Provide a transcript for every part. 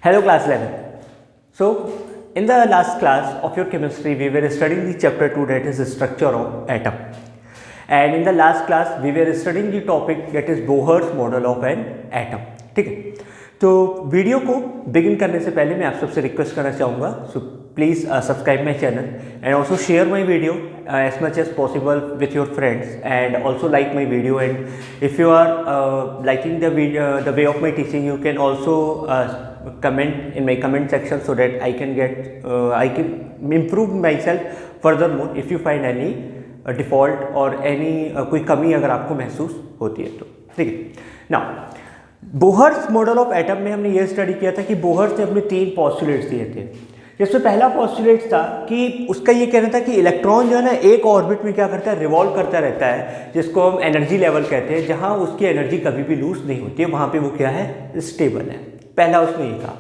Hello class 11. So in the last class of your chemistry we were studying the chapter 2, that is the structure of atom, and in the last class we were studying the topic that is Bohr's model of an atom. ठीक है, तो video को begin करने से पहले मैं आप सबसे रिक्वेस्ट करना चाहूँगा, so please subscribe my channel and also share my video as much as possible with your friends, and also like my video, and if you are liking the video, the way of my teaching, you can also comment in my comment section so that I can improve myself furthermore if you find any default or any कोई कमी अगर आपको महसूस होती है तो ठीक है। Now Bohr's model of atom में हमने ये स्टडी किया था कि बोहर्स ने अपने 3 पॉस्टुलेट्स दिए थे, जिसमें पहला पॉस्टुलेट था कि उसका ये कहना था कि इलेक्ट्रॉन जो है ना एक ऑर्बिट में क्या करता है, रिवॉल्व करता रहता है, जिसको हम एनर्जी लेवल कहते हैं, जहाँ उसकी एनर्जी कभी भी लूज नहीं होती है, वहाँ पे वो क्या है, स्टेबल है। पहला उसने ये कहा।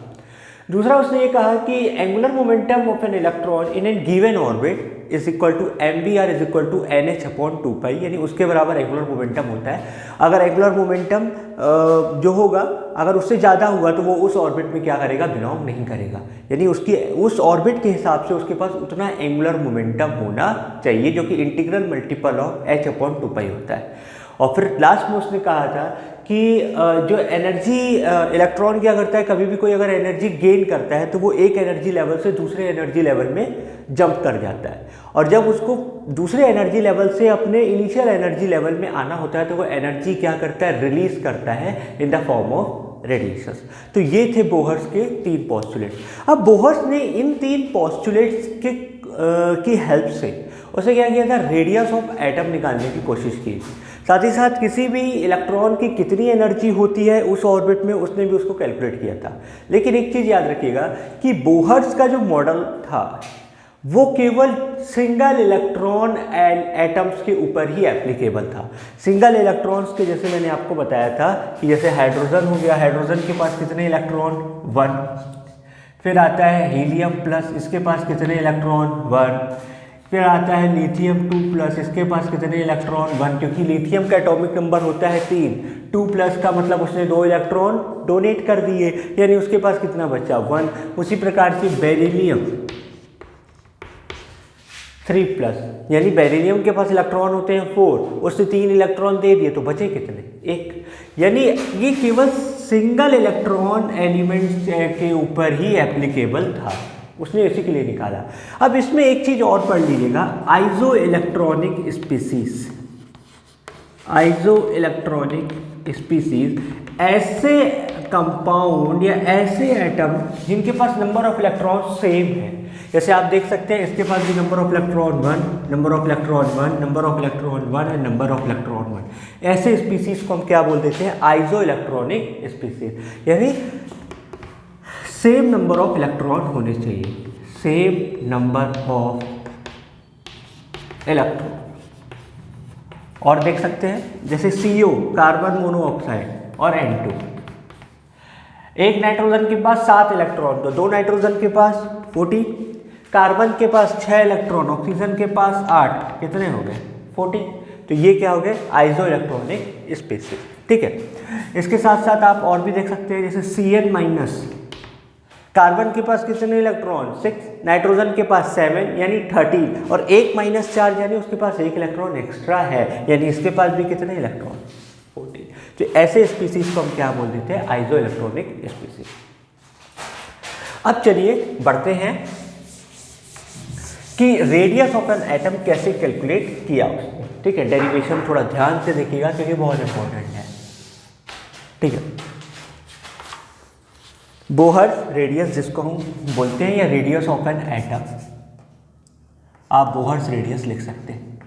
दूसरा उसने ये कहा कि angular momentum of an electron in an given orbit is equal to mvr is equal to nh/2π, यानी उसके बराबर एंगुलर मोमेंटम होता है। अगर एंगुलर मोमेंटम जो होगा अगर उससे ज़्यादा हुआ तो वो उस ऑर्बिट में क्या करेगा, बिलोंग नहीं करेगा, यानी उसकी उस ऑर्बिट के हिसाब से उसके पास उतना एंगुलर मोमेंटम होना चाहिए जो कि इंटीग्रल मल्टीपल ऑफ h/2π होता है। और फिर लास्ट में उसने कहा था कि जो एनर्जी इलेक्ट्रॉन क्या करता है, कभी भी कोई अगर एनर्जी गेन करता है तो वो एक एनर्जी लेवल से दूसरे एनर्जी लेवल में जंप कर जाता है, और जब उसको दूसरे एनर्जी लेवल से अपने इनिशियल एनर्जी लेवल में आना होता है तो वो एनर्जी क्या करता है, रिलीज करता है in the form of radiations. तो ये थे बोहर्स के 3 पॉस्टुलेट्स। अब बोहर्स ने इन 3 पॉस्टुलेट्स की हेल्प से उसे क्या किया था, रेडियस ऑफ एटम निकालने की कोशिश की। साथ ही साथ किसी भी इलेक्ट्रॉन की कितनी एनर्जी होती है उस ऑर्बिट में उसने भी उसको कैलकुलेट किया था। लेकिन एक चीज़ याद रखिएगा कि बोहर्स का जो मॉडल था वो केवल सिंगल इलेक्ट्रॉन एंड एटम्स के ऊपर ही एप्लीकेबल था। सिंगल इलेक्ट्रॉन्स के जैसे मैंने आपको बताया था कि जैसे हाइड्रोजन हो गया, हाइड्रोजन के पास कितने इलेक्ट्रॉन, 1। फिर आता है हीलियम प्लस, इसके पास कितने इलेक्ट्रॉन, 1। फिर आता है लिथियम 2+, इसके पास कितने इलेक्ट्रॉन, 1, क्योंकि लिथियम का एटॉमिक नंबर होता है 3। 2+ का मतलब उसने 2 इलेक्ट्रॉन डोनेट कर दिए, यानी उसके पास कितना बचा, 1। उसी प्रकार से बेरिलियम 3+, यानी बेरिलियम के पास इलेक्ट्रॉन होते हैं 4, उसने 3 इलेक्ट्रॉन दे दिए तो बचे कितने, 1। यानी ये केवल सिंगल इलेक्ट्रॉन एलिमेंट्स के ऊपर ही एप्लीकेबल था, उसने इसी के लिए निकाला। अब इसमें एक चीज और पढ़ लीजिएगा, iso electronic species. Iso electronic species ऐसे कंपाउंड या ऐसे एटम जिनके पास नंबर ऑफ इलेक्ट्रॉन सेम है। जैसे आप देख सकते हैं इसके पास भी number of electron 1, number of electron 1, number of electron 1 and number of electron 1। ऐसे स्पीसीज को हम क्या बोल देते हैं, आइसो इलेक्ट्रॉनिक स्पीसीज, यानी सेम नंबर ऑफ इलेक्ट्रॉन होने चाहिए, सेम नंबर ऑफ इलेक्ट्रॉन। और देख सकते हैं जैसे CO कार्बन मोनोऑक्साइड और N2, एक नाइट्रोजन के पास 7 इलेक्ट्रॉन, तो 2 नाइट्रोजन के पास 40, कार्बन के पास 6 इलेक्ट्रॉन, ऑक्सीजन के पास 8, कितने हो गए, 40। तो ये क्या हो गए, आइसो इलेक्ट्रॉनिक स्पीसीज। ठीक है, इसके साथ साथ आप और भी देख सकते हैं जैसे Cn-, कार्बन के पास कितने इलेक्ट्रॉन, 6, नाइट्रोजन के पास 7 यानी 13, और 1 माइनस चार्ज यानी उसके पास 1 इलेक्ट्रॉन एक्स्ट्रा है, यानी इसके पास भी कितने इलेक्ट्रॉन, 14। तो ऐसे स्पीसीज को हम क्या बोल देते हैं, आइसो इलेक्ट्रॉनिक स्पीसीज। अब चलिए बढ़ते हैं कि रेडियस ऑफ एन एटम कैसे कैलकुलेट किया उसने। ठीक है, डेरिवेशन थोड़ा ध्यान से देखिएगा क्योंकि बहुत इंपॉर्टेंट है। ठीक है, बोहर्स रेडियस जिसको हम बोलते हैं या रेडियस ऑफ एन एटम, आप बोहर्स रेडियस लिख सकते हैं।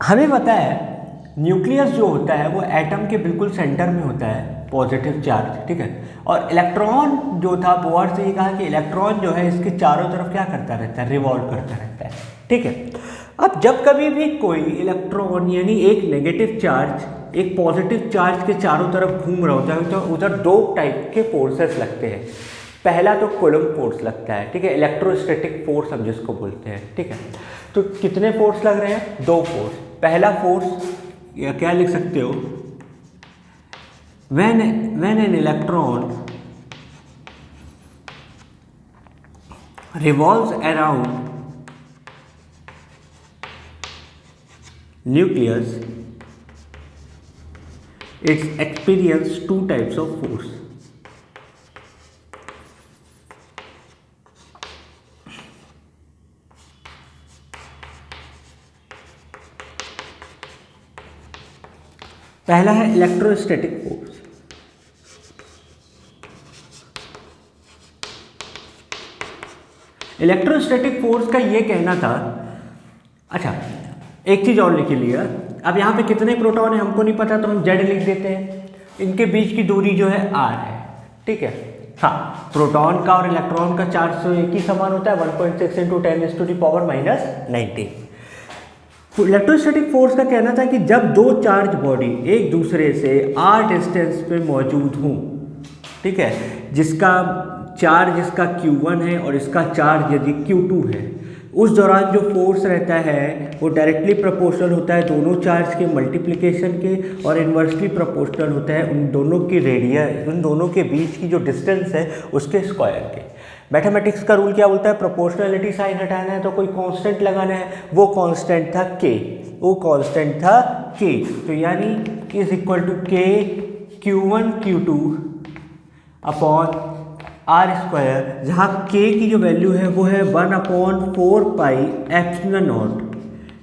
हमें पता है न्यूक्लियस जो होता है वो एटम के बिल्कुल सेंटर में होता है, पॉजिटिव चार्ज। ठीक है, और इलेक्ट्रॉन जो था, बोहर्स ने कहा कि इलेक्ट्रॉन जो है इसके चारों तरफ क्या करता रहता है, रिवॉल्व करता रहता है। ठीक है, अब जब कभी भी कोई इलेक्ट्रॉन यानी एक नेगेटिव चार्ज एक पॉजिटिव चार्ज के चारों तरफ घूम रहा होता है तो उधर 2 टाइप के फोर्सेस लगते हैं। पहला तो कूलम्ब फोर्स लगता है, ठीक है, इलेक्ट्रोस्टैटिक फोर्स हम जिसको बोलते हैं। ठीक है, तो कितने फोर्स लग रहे हैं, 2 फोर्स। पहला फोर्स या क्या लिख सकते हो, when an electron revolves around nucleus, it experiences two types of force. पहला है इलेक्ट्रोस्टैटिक फोर्स। इलेक्ट्रोस्टैटिक फोर्स का ये कहना था, अच्छा एक चीज़ और लिख लिया, अब यहाँ पे कितने प्रोटॉन है हमको नहीं पता तो हम जेड लिख देते हैं, इनके बीच की दूरी जो है आर है, ठीक है। हाँ, प्रोटॉन का और इलेक्ट्रॉन का चार्ज तो एक ही समान होता है, 1.6 × 10⁻⁻⁻⁻। इलेक्ट्रोस्टैटिक फोर्स का कहना था कि जब दो चार्ज बॉडी एक दूसरे से आर डिस्टेंस पे मौजूद हों, ठीक है, जिसका चार्ज इसका Q1 है और इसका चार्ज यदि Q2 है, उस दौरान जो फोर्स रहता है वो डायरेक्टली प्रोपोर्शनल होता है दोनों चार्ज के मल्टीप्लिकेशन के, और इन्वर्सली प्रोपोर्शनल होता है उन दोनों की रेडियस, उन दोनों के बीच की जो डिस्टेंस है उसके स्क्वायर के। मैथमेटिक्स का रूल क्या बोलता है, प्रोपोर्शनलिटी साइन हटाना है तो कोई कांस्टेंट लगाना है, वो कांस्टेंट था K, वो कांस्टेंट था K, तो यानी is equal to K Q1 Q2 upon R square, जहाँ K की जो वैल्यू है वो है 1/4πε0,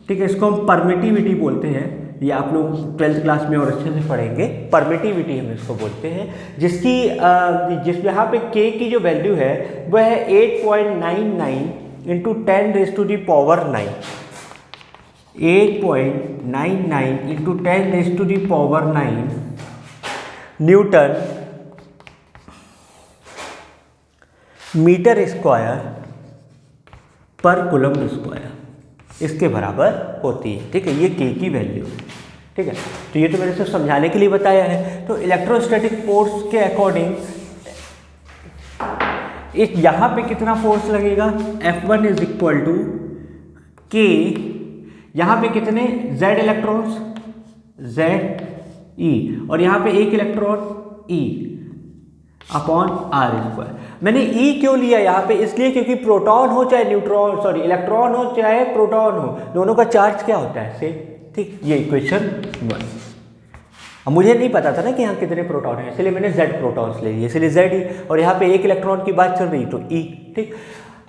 ठीक है। इसको हम परमिटिविटी बोलते हैं, ये आप लोग 12th क्लास में और अच्छे से पढ़ेंगे, परमिटिविटी हम इसको बोलते हैं, जिसकी जिस यहाँ पे K की जो वैल्यू है वह है 8.99 × 10⁻⁹, 8.99 × 10⁻⁹ न्यूटन मीटर स्क्वायर पर कूलम्ब स्क्वायर, इसके बराबर होती है, ठीक है। ये K की वैल्यू है, ठीक है। तो ये तो मैंने सिर्फ समझाने के लिए बताया है। तो इलेक्ट्रोस्टैटिक फोर्स के अकॉर्डिंग इस यहाँ पे कितना फोर्स लगेगा, F1 is equal to K, यहाँ पे कितने Z इलेक्ट्रॉन्स, ZE, और यहाँ पे एक electron E upon R square. मैंने E क्यों लिया यहाँ पे, इसलिए क्योंकि प्रोटॉन हो चाहे न्यूट्रॉन इलेक्ट्रॉन हो चाहे प्रोटॉन हो, दोनों का चार्ज क्या होता है, सेम, ठीक। ये इक्वेशन 1। अब मुझे नहीं पता था ना कि यहाँ कितने प्रोटॉन है, इसलिए मैंने Z प्रोटॉन्स ले लिए, इसलिए ZE, और यहाँ पे एक इलेक्ट्रॉन की बात चल रही तो E, ठीक।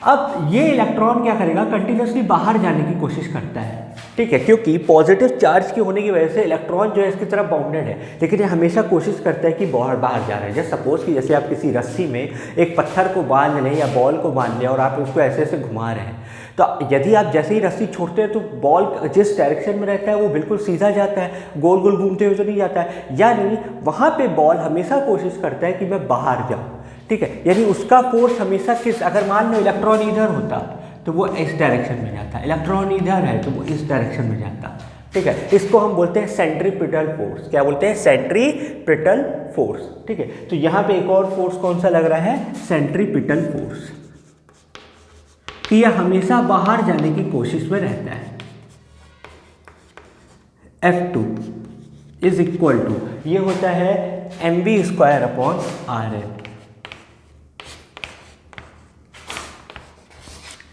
अब ये इलेक्ट्रॉन क्या करेगा, कंटिन्यूसली बाहर जाने की कोशिश करता है, ठीक है, क्योंकि पॉजिटिव चार्ज के होने की वजह से इलेक्ट्रॉन जो है इसकी तरफ बाउंडेड है, लेकिन ये हमेशा कोशिश करता है कि बाहर जा रहा है। जैसे सपोज कि जैसे आप किसी रस्सी में एक पत्थर को बांध लें या बॉल को बांध लें और आप उसको ऐसे ऐसे घुमा रहे हैं, तो यदि आप जैसे ही रस्सी छोड़ते हैं तो बॉल जिस डायरेक्शन में रहता है वो बिल्कुल सीधा जाता है, गोल गोल घूमते हुए तो नहीं जाता है, यानी वहाँ पे बॉल हमेशा कोशिश करता है कि मैं बाहर जाऊँ, ठीक है। यानी उसका फोर्स हमेशा किस, अगर मान लो इलेक्ट्रॉन इधर होता तो वो इस डायरेक्शन में जाता, इलेक्ट्रॉन इधर है तो वो इस डायरेक्शन में जाता, ठीक है। इसको हम बोलते हैं सेंट्रीपिटल फोर्स। क्या बोलते हैं, सेंट्रीपिटल फोर्स, ठीक है। तो यहाँ पे एक और फोर्स कौन सा लग रहा है, सेंट्रीपिटल फोर्स, कि यह हमेशा बाहर जाने की कोशिश में रहता है। F2 इज इक्वल टू, ये होता है mv²/Rn,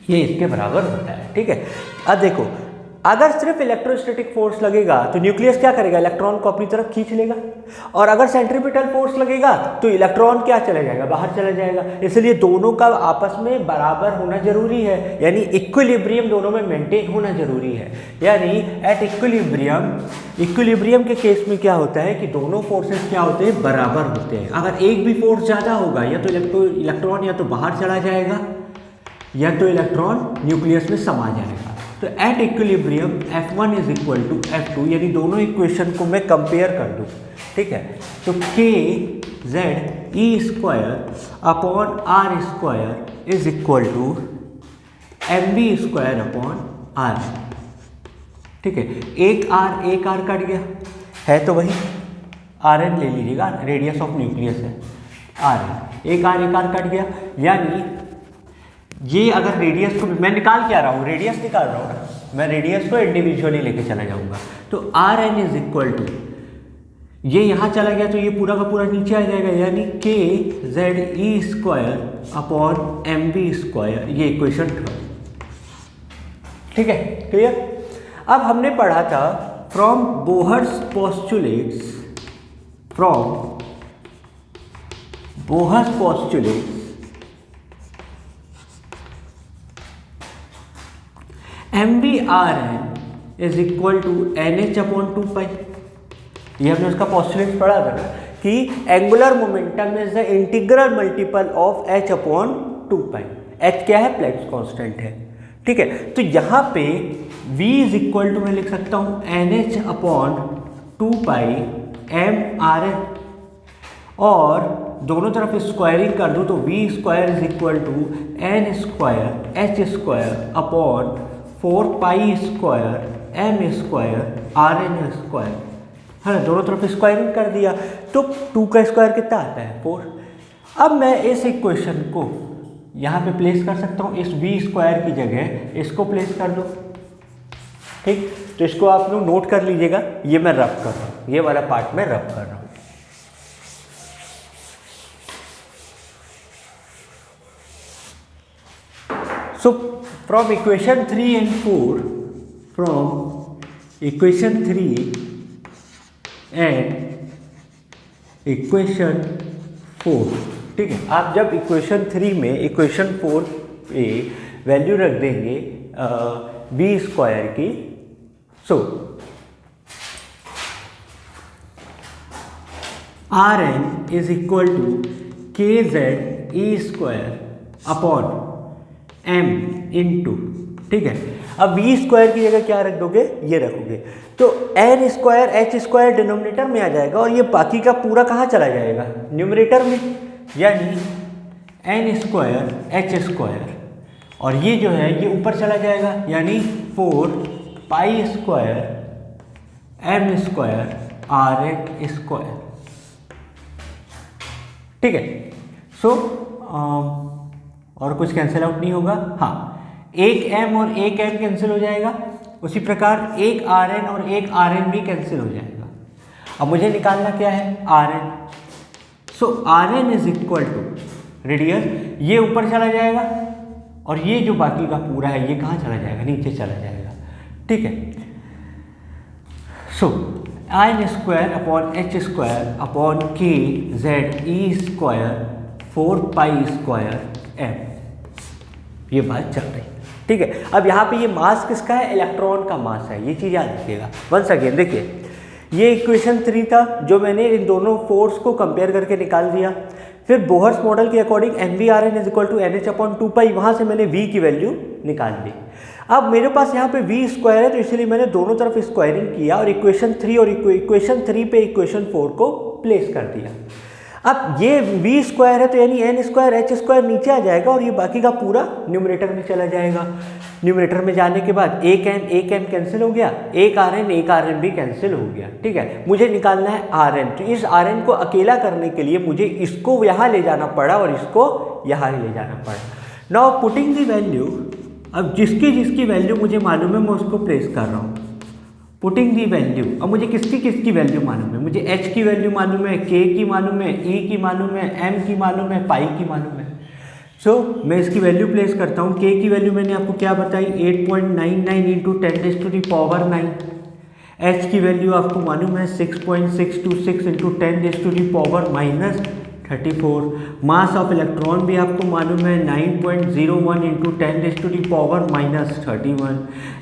ये इसके बराबर होता है, ठीक है। अब देखो, अगर सिर्फ इलेक्ट्रोस्टैटिक फोर्स लगेगा तो न्यूक्लियस क्या करेगा, इलेक्ट्रॉन को अपनी तरफ खींच लेगा, और अगर सेंट्रीपिटल फोर्स लगेगा तो इलेक्ट्रॉन क्या चला जाएगा, बाहर चला जाएगा। इसलिए दोनों का आपस में बराबर होना जरूरी है, यानी इक्विलिब्रियम दोनों में मेंटेन होना जरूरी है। यानी एट इक्विलिब्रियम के केस में क्या होता है कि दोनों फोर्सेस क्या होते हैं, बराबर होते हैं। अगर एक भी फोर्स ज़्यादा होगा या तो इलेक्ट्रॉन या तो बाहर चला जाएगा या तो इलेक्ट्रॉन न्यूक्लियस में समा जाएगा। तो at equilibrium F1 is equal to F2, यानी दोनों इक्वेशन को मैं कंपेयर कर दूँ, ठीक है। तो KZE²/R² is equal to mv²/R, ठीक है। एक R कट गया है तो वही Rn ले लीजिएगा, रेडियस ऑफ न्यूक्लियस है Rn, एक R कट गया, यानी ये अगर रेडियस को मैं निकाल के आ रहा हूँ, रेडियस निकाल रहा हूँ ना, मैं रेडियस को इंडिविजुअली लेके चला जाऊंगा। तो R N is equal to, ये यहाँ चला गया तो ये पूरा का पूरा नीचे आ जाएगा, यानी के जेड ई square upon m b square, ये इक्वेशन 3। ठीक है, क्लियर। अब हमने पढ़ा था from Bohr's postulates, m B are N is equal to N H upon 2 pi. ये हमने उसका पोस्टुलेट पढ़ा था ना कि angular momentum is the integral multiple of h upon 2 pi. H क्या है? प्लैंक्स कांस्टेंट है। ठीक है, तो यहाँ पे v इज इक्वल टू मैं लिख सकता हूँ N H upon 2 pi M R N, और दोनों तरफ स्क्वायरिंग कर दूँ तो v square is equal to N square H square upon 4 pi square M square R N square, है ना। दोनों तरफ स्क्वायरिंग कर दिया तो 2 का स्क्वायर कितना आता है? 4। अब मैं इस इक्वेशन को यहाँ पे प्लेस कर सकता हूँ, इस v स्क्वायर की जगह इसको प्लेस कर दो। ठीक, तो इसको आप लोग नोट कर लीजिएगा, ये मैं रब कर रहा हूँ, ये वाला पार्ट मैं रब कर रहा हूँ। So from equation 3 and 4, from equation 3 and equation 4, ठीक है, आप जब इक्वेशन 3 में इक्वेशन 4 पे वैल्यू रख देंगे बी स्क्वायर की, so R N is equal to K Z E square upon M into, ठीक है। अब वी स्क्वायर की जगह क्या रख दोगे? ये रखोगे, तो N square H square denominator में आ जाएगा और ये बाकी का पूरा कहाँ चला जाएगा? न्यूमरेटर में, यानी एन स्क्वायर एच स्क्वायर, और ये जो है ये ऊपर चला जाएगा, यानी 4 pi square M square R N square. ठीक है, सो और कुछ कैंसिल आउट नहीं होगा। हाँ, एक m और एक m कैंसिल हो जाएगा, उसी प्रकार एक आर एन और एक आर एन भी कैंसिल हो जाएगा। अब मुझे निकालना क्या है? R N. So R N is equal to radius, ये ऊपर चला जाएगा और ये जो बाकी का पूरा है ये कहाँ चला जाएगा? नीचे चला जाएगा। ठीक है, so N square upon H square upon K Z ई स्क्वायर 4 पाई स्क्वायर एम, ये बात चल रही है। ठीक है, अब यहाँ पे ये मास किसका है? इलेक्ट्रॉन का मास है, ये चीज़ याद रखिएगा। वंस अगेन देखिए, ये इक्वेशन 3 था जो मैंने इन दोनों फोर्स को कंपेयर करके निकाल दिया। फिर बोहर्स मॉडल के according M B are N is equal to N H upon 2 pi, वहाँ से मैंने v की वैल्यू निकाल ली। अब मेरे पास यहाँ पे v स्क्वायर है तो इसलिए मैंने दोनों तरफ स्क्वायरिंग किया और इक्वेशन 3 और इक्वेशन 3 पे इक्वेशन 4 को प्लेस कर दिया। अब ये v स्क्वायर है तो यानी एन स्क्वायर एच स्क्वायर नीचे आ जाएगा और ये बाकी का पूरा न्यूमरेटर में चला जाएगा। न्यूमरेटर में जाने के बाद एक एम कैंसिल हो गया, एक आर एन भी कैंसिल हो गया। ठीक है, मुझे निकालना है आर एन, तो इस आर एन को अकेला करने के लिए मुझे इसको यहाँ ले जाना पड़ा और इसको यहाँ ले जाना पड़ा। नाउ पुटिंग दी वैल्यू, अब जिसकी वैल्यू मुझे मालूम है मैं उसको प्लेस कर रहा हूँ। पुटिंग दी वैल्यू, अब मुझे किसकी वैल्यू मालूम है? मुझे h की वैल्यू मालूम है, k की मालूम है, e की मालूम है, m की मालूम है, पाई की मालूम है। सो मैं इसकी वैल्यू प्लेस करता हूँ। k की वैल्यू मैंने आपको क्या बताई? 8.99 इंटू 10⁻⁹। h की वैल्यू आपको मालूम है 6.626 इंटू 10⁻⁻34। मास ऑफ इलेक्ट्रॉन भी आपको मालूम है 9.01 इंटू 10⁻⁻31।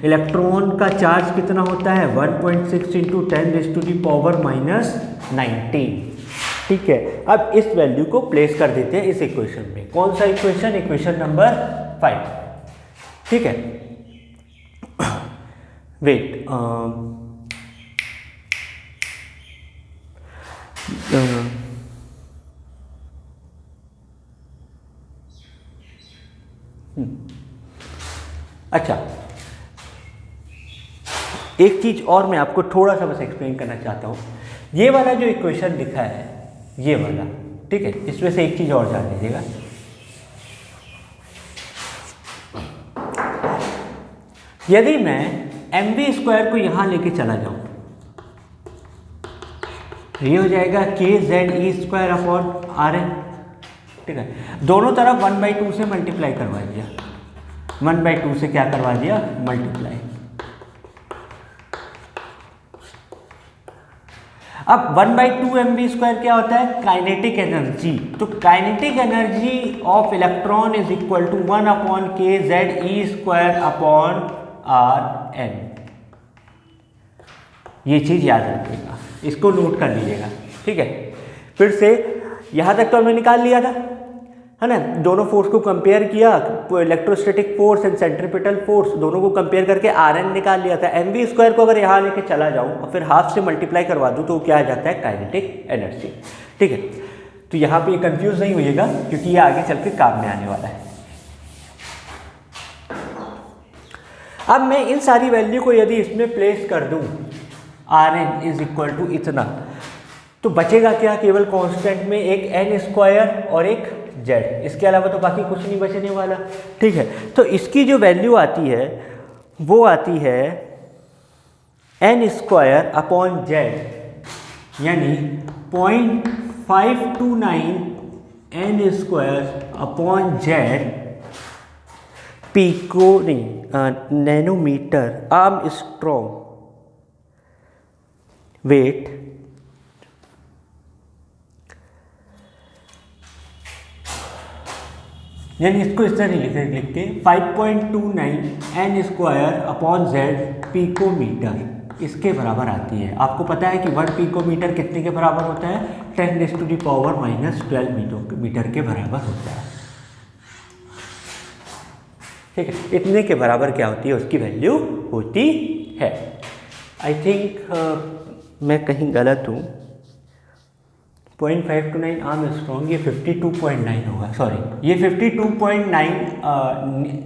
इलेक्ट्रॉन का चार्ज कितना होता है? 1.6 इंटू 10⁻⁻19। ठीक है, अब इस वैल्यू को प्लेस कर देते हैं इस इक्वेशन में। कौन सा इक्वेशन? Equation number 5। ठीक है, वेट, अच्छा, एक चीज और मैं आपको थोड़ा सा बस एक्सप्लेन करना चाहता हूँ। ये वाला जो इक्वेशन लिखा है, ये वाला, ठीक है, इसमें से एक चीज और जान लीजिएगा। यदि मैं mv स्क्वायर को यहाँ लेके चला जाऊँ, ये हो जाएगा kze स्क्वायर अपॉन rn। ठीक है, दोनों तरफ 1/2 से मल्टीप्लाई करवा दिया, 1/2 से क्या करवा दिया, मल्टीप्लाई। अब 1/2 mv स्क्वायर क्या होता है, काइनेटिक एनर्जी। तो kinetic energy of electron is equal to 1 upon kze square upon rn। ये चीज याद रखिएगा, इसको नोट कर लीजिएगा। ठीक है, फिर से यहां तक तो हमने निकाल लिया था, है ना। दोनों फोर्स को कंपेयर किया, electrostatic force and centripetal force दोनों को कंपेयर करके Rn निकाल लिया था। mv स्क्वायर को अगर यहाँ लेके चला जाऊँ और फिर हाफ से मल्टीप्लाई करवा दूँ तो क्या आ जाता है, काइनेटिक एनर्जी। ठीक है, तो यहाँ पे ये कंफ्यूज नहीं होइएगा क्योंकि ये आगे चल के काम में आने वाला है। अब मैं इन सारी वैल्यू को यदि इसमें प्लेस कर दूँ, Rn इज इक्वल टू इतना, तो बचेगा क्या, केवल कांस्टेंट में एक n स्क्वायर और एक z, इसके अलावा तो बाकी कुछ नहीं बचने वाला। ठीक है, तो इसकी जो वैल्यू आती है वो आती है n स्क्वायर अपॉन z, यानी 0.529 n square upon z pico नहीं नैनोमीटर आर्मस्ट्रॉन्ग वेट यानी इसको इस तरह लिख के 5.29 n square upon z picometre, इसके बराबर आती है। आपको पता है कि 1 पिकोमीटर कितने के बराबर होता है, 10⁻⁻12 मीटर के बराबर होता है। ठीक है, इतने के बराबर क्या होती है, उसकी वैल्यू होती है। आई थिंक मैं कहीं गलत हूँ, 0.529 आर्मस्ट्रॉन्ग, ये 52.9 होगा, सॉरी ये 52.9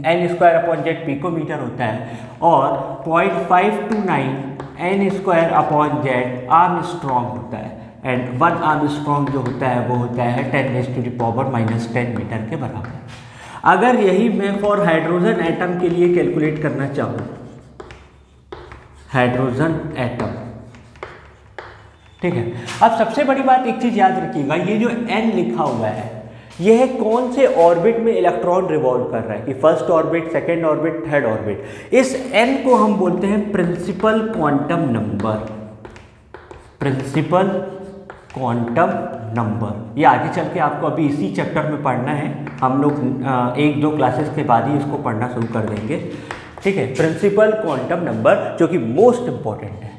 n square upon z picometre होता है, और 0.529 n square upon z armstrong होता है। एंड 1 आर्मस्ट्रॉन्ग जो होता है वो होता है 10⁻⁻10 मीटर के बराबर। अगर यही मैं फॉर हाइड्रोजन एटम के लिए कैलकुलेट करना चाहूँ, हाइड्रोजन एटम, ठीक है। अब सबसे बड़ी बात एक चीज याद रखिएगा, ये जो n लिखा हुआ है यह कौन से ऑर्बिट में इलेक्ट्रॉन रिवॉल्व कर रहा है, कि first orbit, second orbit, third orbit. इस n को हम बोलते हैं principal quantum number, principal quantum number. ये आगे चल के आपको अभी इसी चैप्टर में पढ़ना है, हम लोग 1-2 क्लासेस के बाद ही इसको पढ़ना शुरू कर देंगे। ठीक है, प्रिंसिपल क्वांटम नंबर जो कि मोस्ट इंपॉर्टेंट है।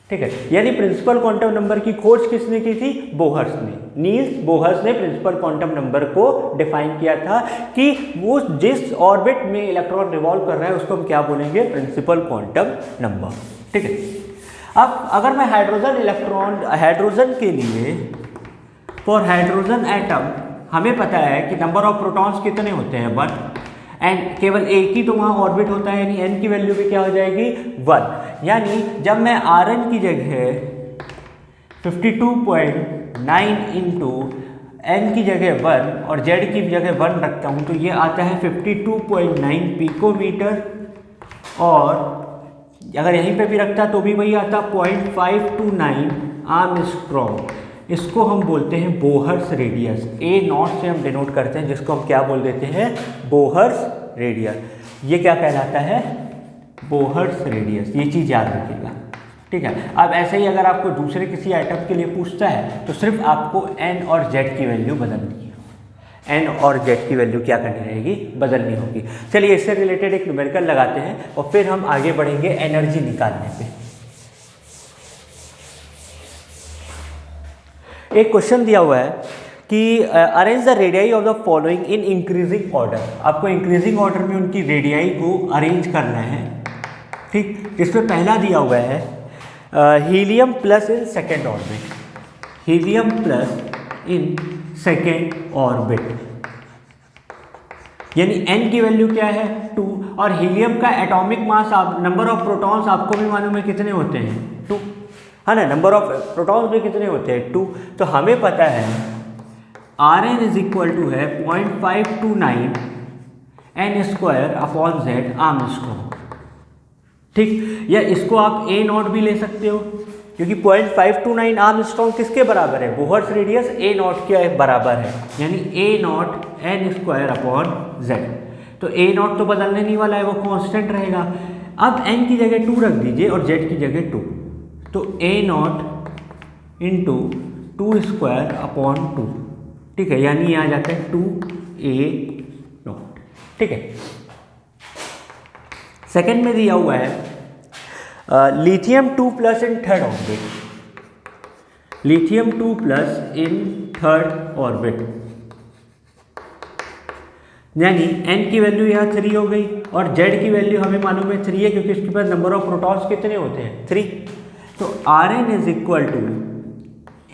ठीक है, यानी प्रिंसिपल क्वांटम नंबर की खोज किसने की थी, बोहर्स ने। नील्स बोहर्स ने प्रिंसिपल क्वांटम नंबर को डिफाइन किया था कि वो जिस ऑर्बिट में इलेक्ट्रॉन रिवॉल्व कर रहा है उसको हम क्या बोलेंगे, प्रिंसिपल क्वांटम नंबर। ठीक है, अब अगर मैं हाइड्रोजन के लिए, फॉर हाइड्रोजन एटम हमें पता है कि नंबर ऑफ प्रोटॉन्स कितने होते हैं, 1, एंड केवल एक ही तो वहाँ ऑर्बिट होता है, यानी n की वैल्यू भी क्या हो जाएगी, 1। यानी जब मैं Rn की जगह 52.9 इंटू n की जगह 1 और z की जगह 1 रखता हूँ तो ये आता है 52.9 पिकोमीटर, और अगर यहीं पे भी रखता तो भी वही आता 0.529 आर्मस्ट्रॉन्ग। इसको हम बोलते हैं बोहर्स रेडियस, A0 से हम डिनोट करते हैं, जिसको हम क्या बोल देते हैं, बोहर्स रेडियस। ये क्या कहलाता है, बोहर्स रेडियस। ये चीज़ याद रखिएगा। ठीक है, अब ऐसे ही अगर आपको दूसरे किसी आइटम के लिए पूछता है तो सिर्फ आपको n और z की वैल्यू बदलनी है, n और z की वैल्यू क्या करनी रहेगी, बदलनी होगी। चलिए इससे रिलेटेड एक न्यूमेरिकल लगाते हैं और फिर हम आगे बढ़ेंगे एनर्जी निकालने पे। एक क्वेश्चन दिया हुआ है कि arrange the radii of the following in increasing order. आपको इंक्रीजिंग ऑर्डर में उनकी रेडियाई को अरेंज करना है। ठीक, इसमें पहला दिया हुआ है helium plus in second orbit, helium plus in second orbit, यानी n की वैल्यू क्या है, 2, और हीलियम का atomic mass, number of protons आपको भी मालूम है कितने होते हैं, 2, है ना। नंबर ऑफ प्रोटॉन्स भी कितने होते हैं, 2। तो हमें पता है Rn इज इक्वल टू है 0.529 n square upon z Armstrong. ठीक, या इसको आप ए नॉट भी ले सकते हो, क्योंकि 0.529 आर्मस्ट्रॉन्ग किसके बराबर है, बोहर्स रेडियस ए नॉट के बराबर है, यानी A naught N square upon Z. तो ए नॉट तो बदलने नहीं वाला है, वो कांस्टेंट रहेगा। अब एन की जगह 2 रख दीजिए और जेड की जगह 2, तो A not into 2 square upon 2, ठीक है, यानी ये आ जाता है 2a नॉट, ठीक है। सेकेंड में दिया हुआ है lithium 2+ in third orbit, lithium 2+ in third orbit, यानी n की वैल्यू यहाँ 3 हो गई और z की वैल्यू हमें मालूम है 3 है, क्योंकि इसके पास नंबर ऑफ प्रोटॉन्स कितने होते हैं, 3। तो Rn is equal to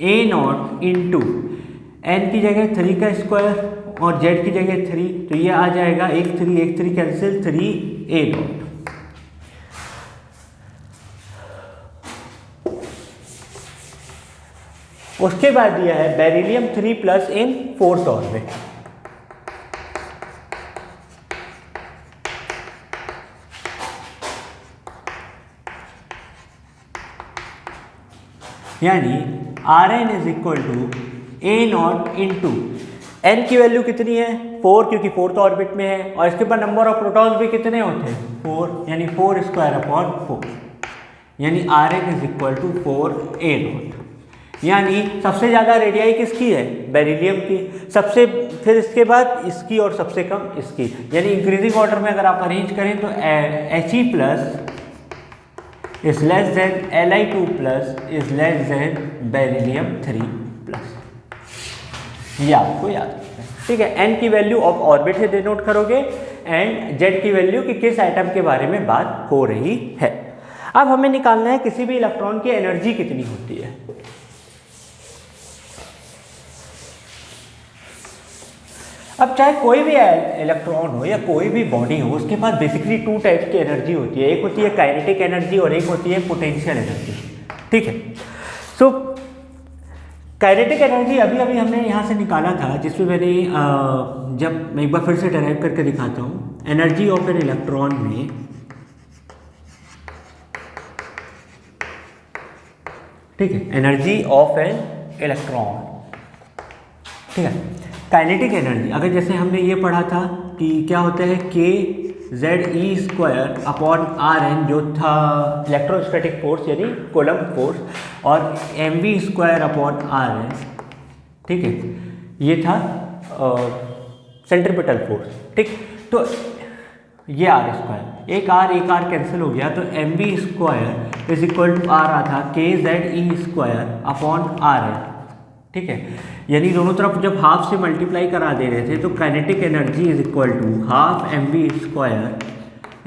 a not into n की जगह 3 का स्क्वायर और z की जगह 3, तो ये आ जाएगा 1 3 कैंसिल, 3a नॉट। उसके बाद दिया है बेरिलियम 3+ इन फोर्थ ऑर्बिट, यानी Rn is equal to a not into n की वैल्यू कितनी है 4, क्योंकि फोर्थ ऑर्बिट में है, और इसके बाद नंबर ऑफ प्रोटॉन्स भी कितने होते हैं 4, यानी 4 स्क्वायर अपॉन 4, यानी Rn is equal to 4a not. यानी सबसे ज़्यादा रेडियाई किसकी है, बेरिलियम की, सबसे फिर इसके बाद इसकी और सबसे कम इसकी, यानी इंक्रीजिंग ऑर्डर में अगर आप अरेंज करें तो He plus is less than Li2 plus is less than beryllium 3 plus, ये आपको याद रखना है, ठीक है। n की वैल्यू ऑफ ऑर्बिट से डिनोट करोगे एंड z की वैल्यू कि किस एटम के बारे में बात हो रही है। अब हमें निकालना है किसी भी इलेक्ट्रॉन की एनर्जी कितनी होती है। अब चाहे कोई भी इलेक्ट्रॉन हो या कोई भी बॉडी हो, उसके पास बेसिकली 2 टाइप्स की एनर्जी होती है, एक होती है काइनेटिक एनर्जी और एक होती है पोटेंशियल एनर्जी, ठीक है। सो काइनेटिक एनर्जी अभी अभी हमने यहाँ से निकाला था, जिसमें मैंने जब मैं एक बार फिर से डराइव करके दिखाता हूँ, एनर्जी ऑफ एन इलेक्ट्रॉन में ठीक है, एनर्जी ऑफ एन इलेक्ट्रॉन, ठीक है। काइनेटिक एनर्जी अगर जैसे हमने ये पढ़ा था कि क्या होता है kZe² अपॉन Rn, जो था इलेक्ट्रोस्टैटिक फोर्स यानी कोलम्ब फोर्स, और mv² अपॉन Rn, ठीक है, ये था सेंट्रीपिटल फोर्स, ठीक। तो ये r², एक r कैंसिल हो गया, तो mv² is equal to r आता kZe² अपॉन Rn, ठीक है। यानी दोनों तरफ जब हाफ से मल्टीप्लाई करा दे रहे थे तो kinetic energy is equal to half mv²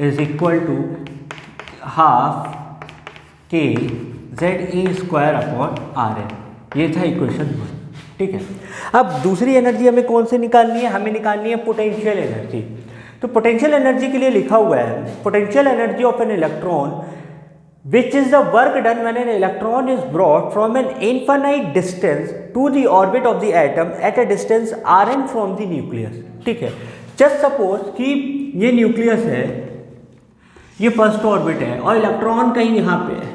is equal to half kZe² upon Rn, ये था इक्वेशन 1, ठीक है। अब दूसरी एनर्जी हमें कौन सी निकालनी है, हमें निकालनी है पोटेंशियल एनर्जी। तो पोटेंशियल एनर्जी के लिए लिखा हुआ है potential energy of an electron which is the work done when an electron is brought from an infinite distance to the orbit of the atom at a distance Rn from the nucleus, ठीक है। just suppose कि ये nucleus है, ये first orbit है और electron कहीं यहाँ पे है,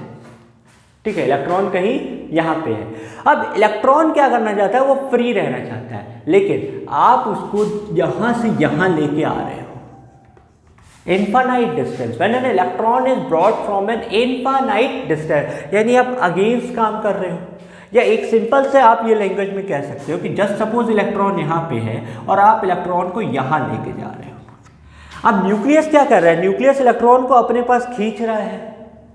ठीक है, इलेक्ट्रॉन कहीं यहाँ पे है। अब इलेक्ट्रॉन क्या करना चाहता है, वो फ्री रहना चाहता है, लेकिन आप उसको यहाँ से यहाँ लेके आ रहे हो, infinite distance, when an electron is brought from an infinite distance, यानी आप अगेंस्ट काम कर रहे हो, या एक सिंपल से आप ये लैंग्वेज में कह सकते हो कि जस्ट सपोज इलेक्ट्रॉन यहाँ पे है और आप इलेक्ट्रॉन को यहाँ लेके जा रहे हो। अब न्यूक्लियस क्या कर रहा है, न्यूक्लियस इलेक्ट्रॉन को अपने पास खींच रहा है,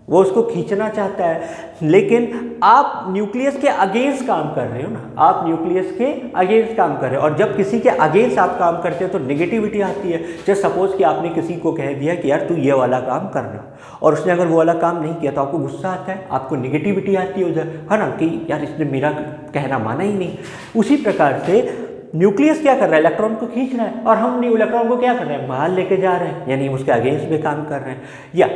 वो उसको खींचना चाहता है, लेकिन आप न्यूक्लियस के अगेंस्ट काम कर रहे हो ना, आप न्यूक्लियस के अगेंस्ट काम कर रहे हो, और जब किसी के अगेंस्ट आप काम करते हो तो नेगेटिविटी आती है। जैसे सपोज कि आपने किसी को कह दिया कि यार तू ये वाला काम करना, और उसने अगर वो वाला काम नहीं किया तो आपको गुस्सा आता है, आपको नेगेटिविटी आती है उधर, है ना, कि यार इसने मेरा कहना माना ही नहीं। उसी प्रकार से न्यूक्लियस क्या कर रहा है, इलेक्ट्रॉन को खींच रहा है, और हम इलेक्ट्रॉन को क्या कर रहे हैं, बाहर लेके जा रहे हैं, यानी उसके अगेंस्ट में काम कर रहे हैं। या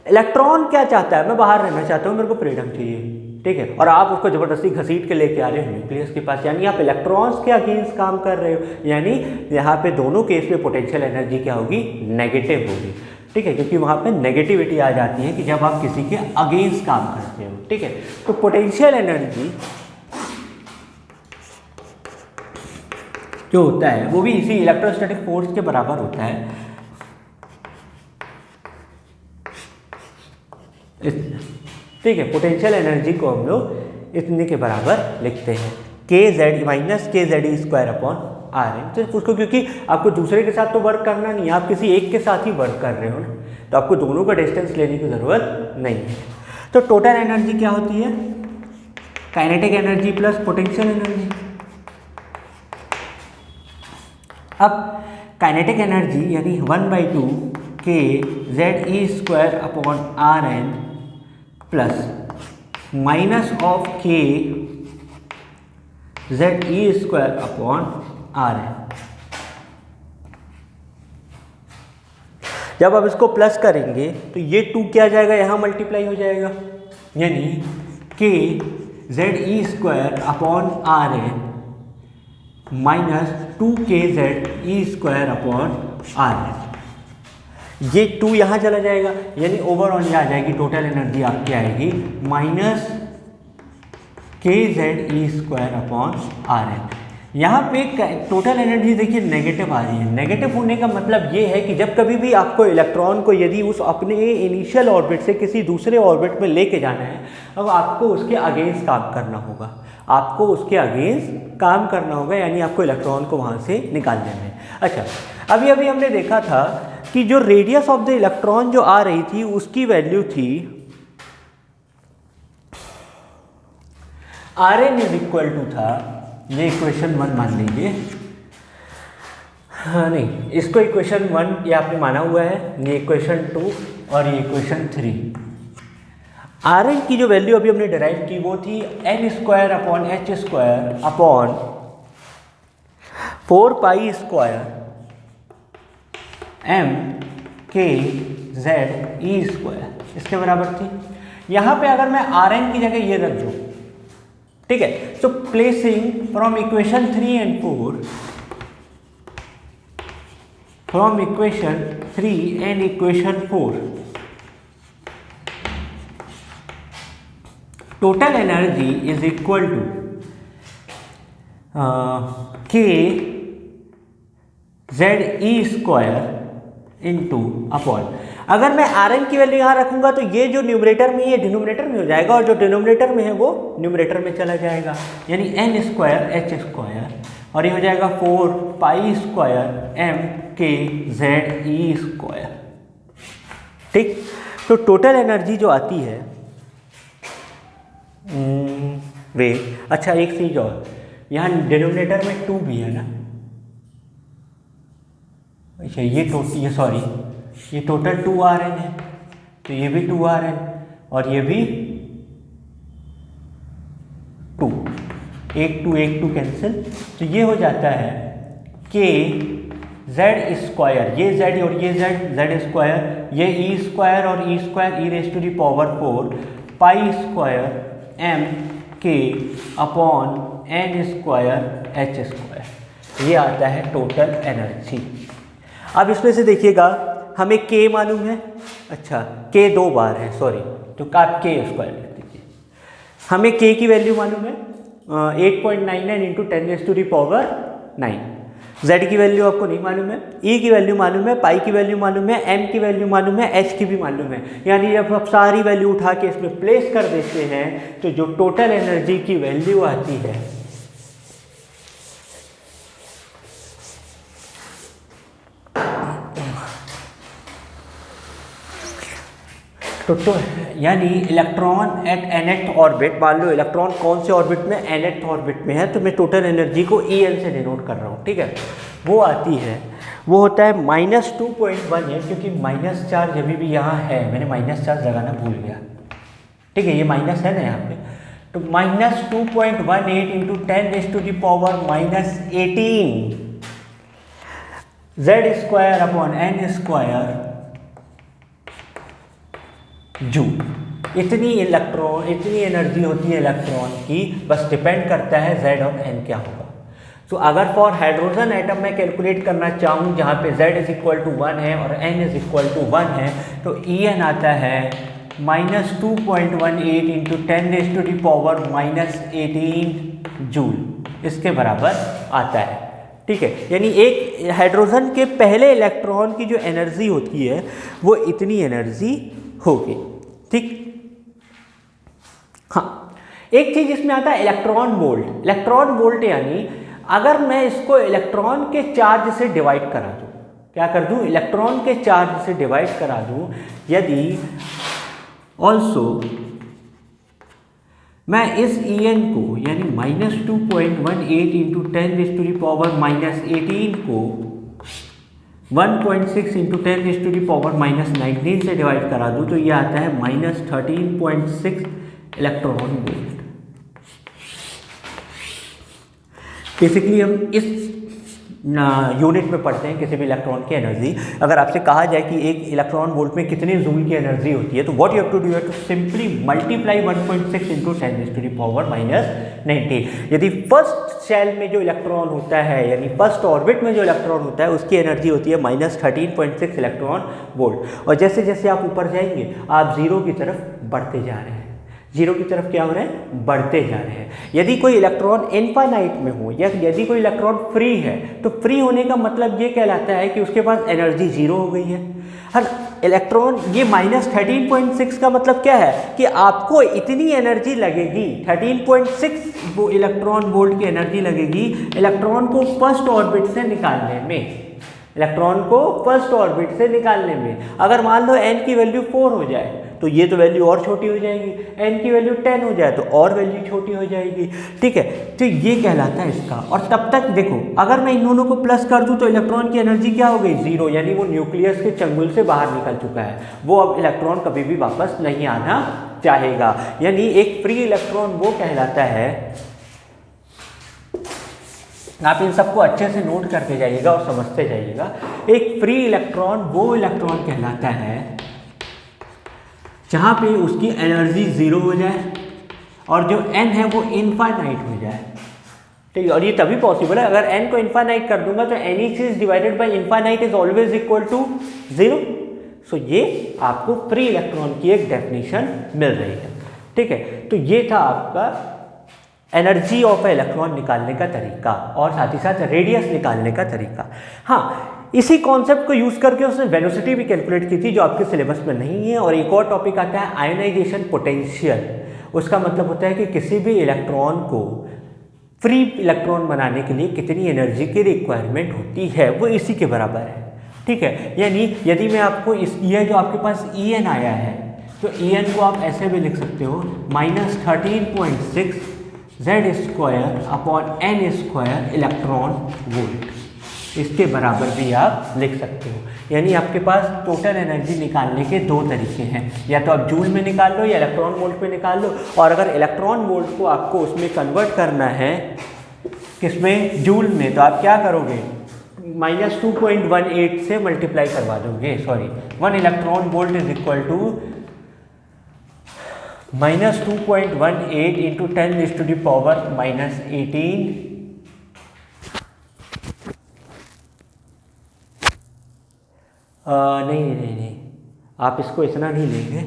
इलेक्ट्रॉन क्या चाहता है, मैं बाहर रहना चाहता हूँ, मेरे को फ्रीडम चाहिए, ठीक है, और आप उसको ज़बरदस्ती घसीट के लेके आ रहे हो न्यूक्लियस के पास, यानी आप इलेक्ट्रॉन्स के अगेंस्ट काम कर रहे हो, यानी यहाँ पे दोनों केस में पोटेंशियल एनर्जी क्या होगी, नेगेटिव होगी। ठीक है, क्योंकि वहाँ पे नेगेटिविटी आ जाती है कि जब आप किसी के अगेंस्ट काम करते हो। ठीक है, तो पोटेंशियल एनर्जी जो होता है वो भी इसी इलेक्ट्रोस्टैटिक फोर्स के बराबर होता है। ठीक है, पोटेंशियल एनर्जी को हम लोग इतने के बराबर लिखते हैं, K Z minus K Z ई स्क्वायर अपॉन आर एन। सिर्फ उसको, क्योंकि आपको दूसरे के साथ तो वर्क करना नहीं है, आप किसी एक के साथ ही वर्क कर रहे हो ना, तो आपको दोनों का डिस्टेंस लेने की ज़रूरत नहीं है। तो टोटल एनर्जी क्या होती है? Kinetic energy plus potential energy. अब काइनेटिक एनर्जी यानी 1/2 K Z E square upon R N plus minus of K Z E square upon R N. जब आप इसको प्लस करेंगे तो ये 2 क्या आ जाएगा, यहाँ मल्टीप्लाई हो जाएगा, यानी के जेड ई square upon R N minus 2 K Z ई स्क्वायर अपॉन आर एन। ये 2 यहाँ चला जाएगा, यानी ओवरऑल ये आ जाएगी टोटल एनर्जी आपकी आएगी माइनस के जेड ई स्क्वायर अपॉन आर एन। यहाँ पे टोटल एनर्जी देखिए नेगेटिव आ रही है। नेगेटिव होने का मतलब ये है कि जब कभी भी आपको इलेक्ट्रॉन को यदि उस अपने इनिशियल ऑर्बिट से किसी दूसरे ऑर्बिट में लेके जाना है, अब आपको उसके अगेंस्ट काम करना होगा, आपको उसके अगेंस्ट काम करना होगा, यानी आपको इलेक्ट्रॉन को वहाँ से निकाल देना है। अच्छा, अभी अभी हमने देखा था कि जो रेडियस ऑफ द इलेक्ट्रॉन जो आ रही थी उसकी वैल्यू थी R N is equal to था, ये इक्वेशन 1 मान लीजिए, हाँ नहीं, इसको इक्वेशन 1 ये आपने माना हुआ है, ये इक्वेशन 2 और ये इक्वेशन 3। आर एन की जो वैल्यू अभी हमने डिराइव की वो थी N square upon H square upon 4 pi square M K Z ई स्क्वायर, इसके बराबर थी। यहाँ पे अगर मैं आर एन की जगह ये रख दूँ, ठीक है, so placing from equation 3 and 4, from equation 3 and equation 4, total energy is equal to k z e square into upon, अगर मैं आर एन की वैल्यू यहाँ रखूंगा तो ये जो न्यूमरेटर में, ये डिनोमिनेटर में हो जाएगा, और जो डिनोमिनेटर में है वो न्यूमरेटर में चला जाएगा, यानी एन स्क्वायर एच स्क्वायर, और ये हो जाएगा 4 pi square M K Z E square. ठीक, तो टोटल एनर्जी जो आती है वे, अच्छा एक चीज और, यहाँ डिनोमिनेटर में 2 भी है ना, अच्छा ये टोटल 2 आर एन है, तो ये भी 2 आर एन और ये भी 2, एक टू कैंसिल, तो ये हो जाता है के जेड स्क्वायर, ये जेड और ये जेड स्क्वायर, ये ई स्क्वायर और E square E raise to the power 4 pi square M K upon N square H square, ये आता है टोटल एनर्जी। अब इसमें से देखिएगा हमें के मालूम है, अच्छा के 2 बार है, सॉरी, तो आप के स्क्वायर लिख दीजिए। हमें के की वैल्यू मालूम है 8.99 इंटू 10⁻⁹। जेड की वैल्यू आपको नहीं मालूम है, ई की वैल्यू मालूम है, पाई की वैल्यू मालूम है, एम की वैल्यू मालूम है, एच की भी मालूम है, यानी जब आप सारी वैल्यू उठा के इसमें प्लेस कर देते हैं तो जो टोटल एनर्जी की वैल्यू आती है तो यानी इलेक्ट्रॉन एट nth ऑर्बिट, मान लो इलेक्ट्रॉन कौन से ऑर्बिट में, nth ऑर्बिट में है, तो मैं टोटल एनर्जी को En से डिनोट कर रहा हूँ, ठीक है, वो आती है, वो होता है -2.1 है, क्योंकि माइनस चार्ज अभी भी यहाँ है, मैंने माइनस चार्ज लगाना भूल गया, ठीक है, ये माइनस है ना यहाँ पे, तो -2.18 into 10⁻⁻18 Z square upon N square joule. इतनी एनर्जी होती है इलेक्ट्रॉन की, बस डिपेंड करता है जेड और एन क्या होगा। सो अगर फॉर हाइड्रोजन एटम मैं कैलकुलेट करना चाहूँ जहाँ पे z इज इक्वल टू 1 है और n इज इक्वल टू 1 है, तो En आता है -2.18 इंटू 10⁻⁻18 जूल, इसके बराबर आता है। ठीक है, यानी एक हाइड्रोजन के पहले इलेक्ट्रॉन की जो एनर्जी होती है वो इतनी एनर्जी होगी। ठीक, हाँ, एक चीज इसमें आता है इलेक्ट्रॉन वोल्ट। इलेक्ट्रॉन वोल्ट यानी अगर मैं इसको इलेक्ट्रॉन के चार्ज से डिवाइड करा दूं, क्या कर दूं, इलेक्ट्रॉन के चार्ज से डिवाइड करा दूं, यदि ऑल्सो मैं इस En को यानी -2.18 इंटू 10⁻⁻18 को 1.6 इंटू 10⁻⁻19 से डिवाइड करा दूं, तो ये आता है -13.6 इलेक्ट्रॉन वोल्ट। बेसिकली हम इस यूनिट में पढ़ते हैं किसी भी इलेक्ट्रॉन की एनर्जी। अगर आपसे कहा जाए कि एक इलेक्ट्रॉन वोल्ट में कितने जूल की एनर्जी होती है, तो what you have to do है टू सिंपली मल्टीप्लाई 1.6 इंटू 10⁻⁻19। यदि फर्स्ट शेल में जो इलेक्ट्रॉन होता है यानी फर्स्ट ऑर्बिट में जो इलेक्ट्रॉन होता है उसकी एनर्जी होती है -13.6 इलेक्ट्रॉन वोल्ट, और जैसे जैसे आप ऊपर जाएंगे आप जीरो की तरफ बढ़ते जा रहे हैं, जीरो की तरफ क्या हो रहे हैं, बढ़ते जा रहे हैं। यदि कोई इलेक्ट्रॉन इनफाइनाइट में हो या यदि कोई इलेक्ट्रॉन फ्री है, तो फ्री होने का मतलब ये कहलाता है कि उसके पास एनर्जी जीरो हो गई है। हर इलेक्ट्रॉन, ये -13.6 का मतलब क्या है कि आपको इतनी एनर्जी लगेगी, 13.6 वो इलेक्ट्रॉन वोल्ट की एनर्जी लगेगी इलेक्ट्रॉन को फर्स्ट ऑर्बिट से निकालने में, इलेक्ट्रॉन को फर्स्ट ऑर्बिट से निकालने में। अगर मान लो n की वैल्यू 4 हो जाए तो ये तो वैल्यू और छोटी हो जाएगी, n की वैल्यू 10 हो जाए तो और वैल्यू छोटी हो जाएगी। ठीक है, तो ये कहलाता है इसका। और तब तक देखो, अगर मैं इन दोनों को प्लस कर दूं तो इलेक्ट्रॉन की एनर्जी क्या हो गई, जीरो, यानी वो न्यूक्लियस के चंगुल से बाहर निकल चुका है, वो अब इलेक्ट्रॉन कभी भी वापस नहीं आना चाहेगा। यानी एक फ्री इलेक्ट्रॉन वो कहलाता है, आप इन सबको अच्छे से नोट करके जाइएगा और समझते जाइएगा। एक फ्री इलेक्ट्रॉन वो इलेक्ट्रॉन कहलाता है जहाँ पे उसकी एनर्जी ज़ीरो हो जाए और जो n है वो इनफाइनाइट हो जाए। ठीक है, और ये तभी पॉसिबल है, अगर n को इनफाइनाइट कर दूंगा तो एनी चीज divided by infinite is always equal to zero. So ये आपको फ्री इलेक्ट्रॉन की एक डेफिनेशन मिल रही है। ठीक है, तो ये था आपका एनर्जी ऑफ ए इलेक्ट्रॉन निकालने का तरीका और साथ ही साथ रेडियस निकालने का तरीका। हाँ, इसी कॉन्सेप्ट को यूज़ करके उसने वेलोसिटी भी कैलकुलेट की थी जो आपके सिलेबस में नहीं है। और एक और टॉपिक आता है आयोनाइजेशन पोटेंशियल। उसका मतलब होता है कि किसी भी इलेक्ट्रॉन को फ्री इलेक्ट्रॉन बनाने के लिए कितनी एनर्जी की रिक्वायरमेंट होती है, वो इसी के बराबर है। ठीक है, यानी यदि मैं आपको ये जो आपके पास En आया है तो En को आप ऐसे भी लिख सकते हो -13.6 Z² इलेक्ट्रॉन वोल्ट, इसके बराबर भी आप लिख सकते हो। यानी आपके पास टोटल एनर्जी निकालने के दो तरीके हैं, या तो आप जूल में निकाल लो या इलेक्ट्रॉन वोल्ट में निकाल लो। और अगर इलेक्ट्रॉन वोल्ट को आपको उसमें कन्वर्ट करना है किसमें, जूल में, तो आप क्या करोगे, -2.18 से मल्टीप्लाई करवा दोगे। Sorry, 1 electron volt is equal to -2.18 into 10⁻⁻18 नहीं, आप इसको इतना नहीं लेंगे।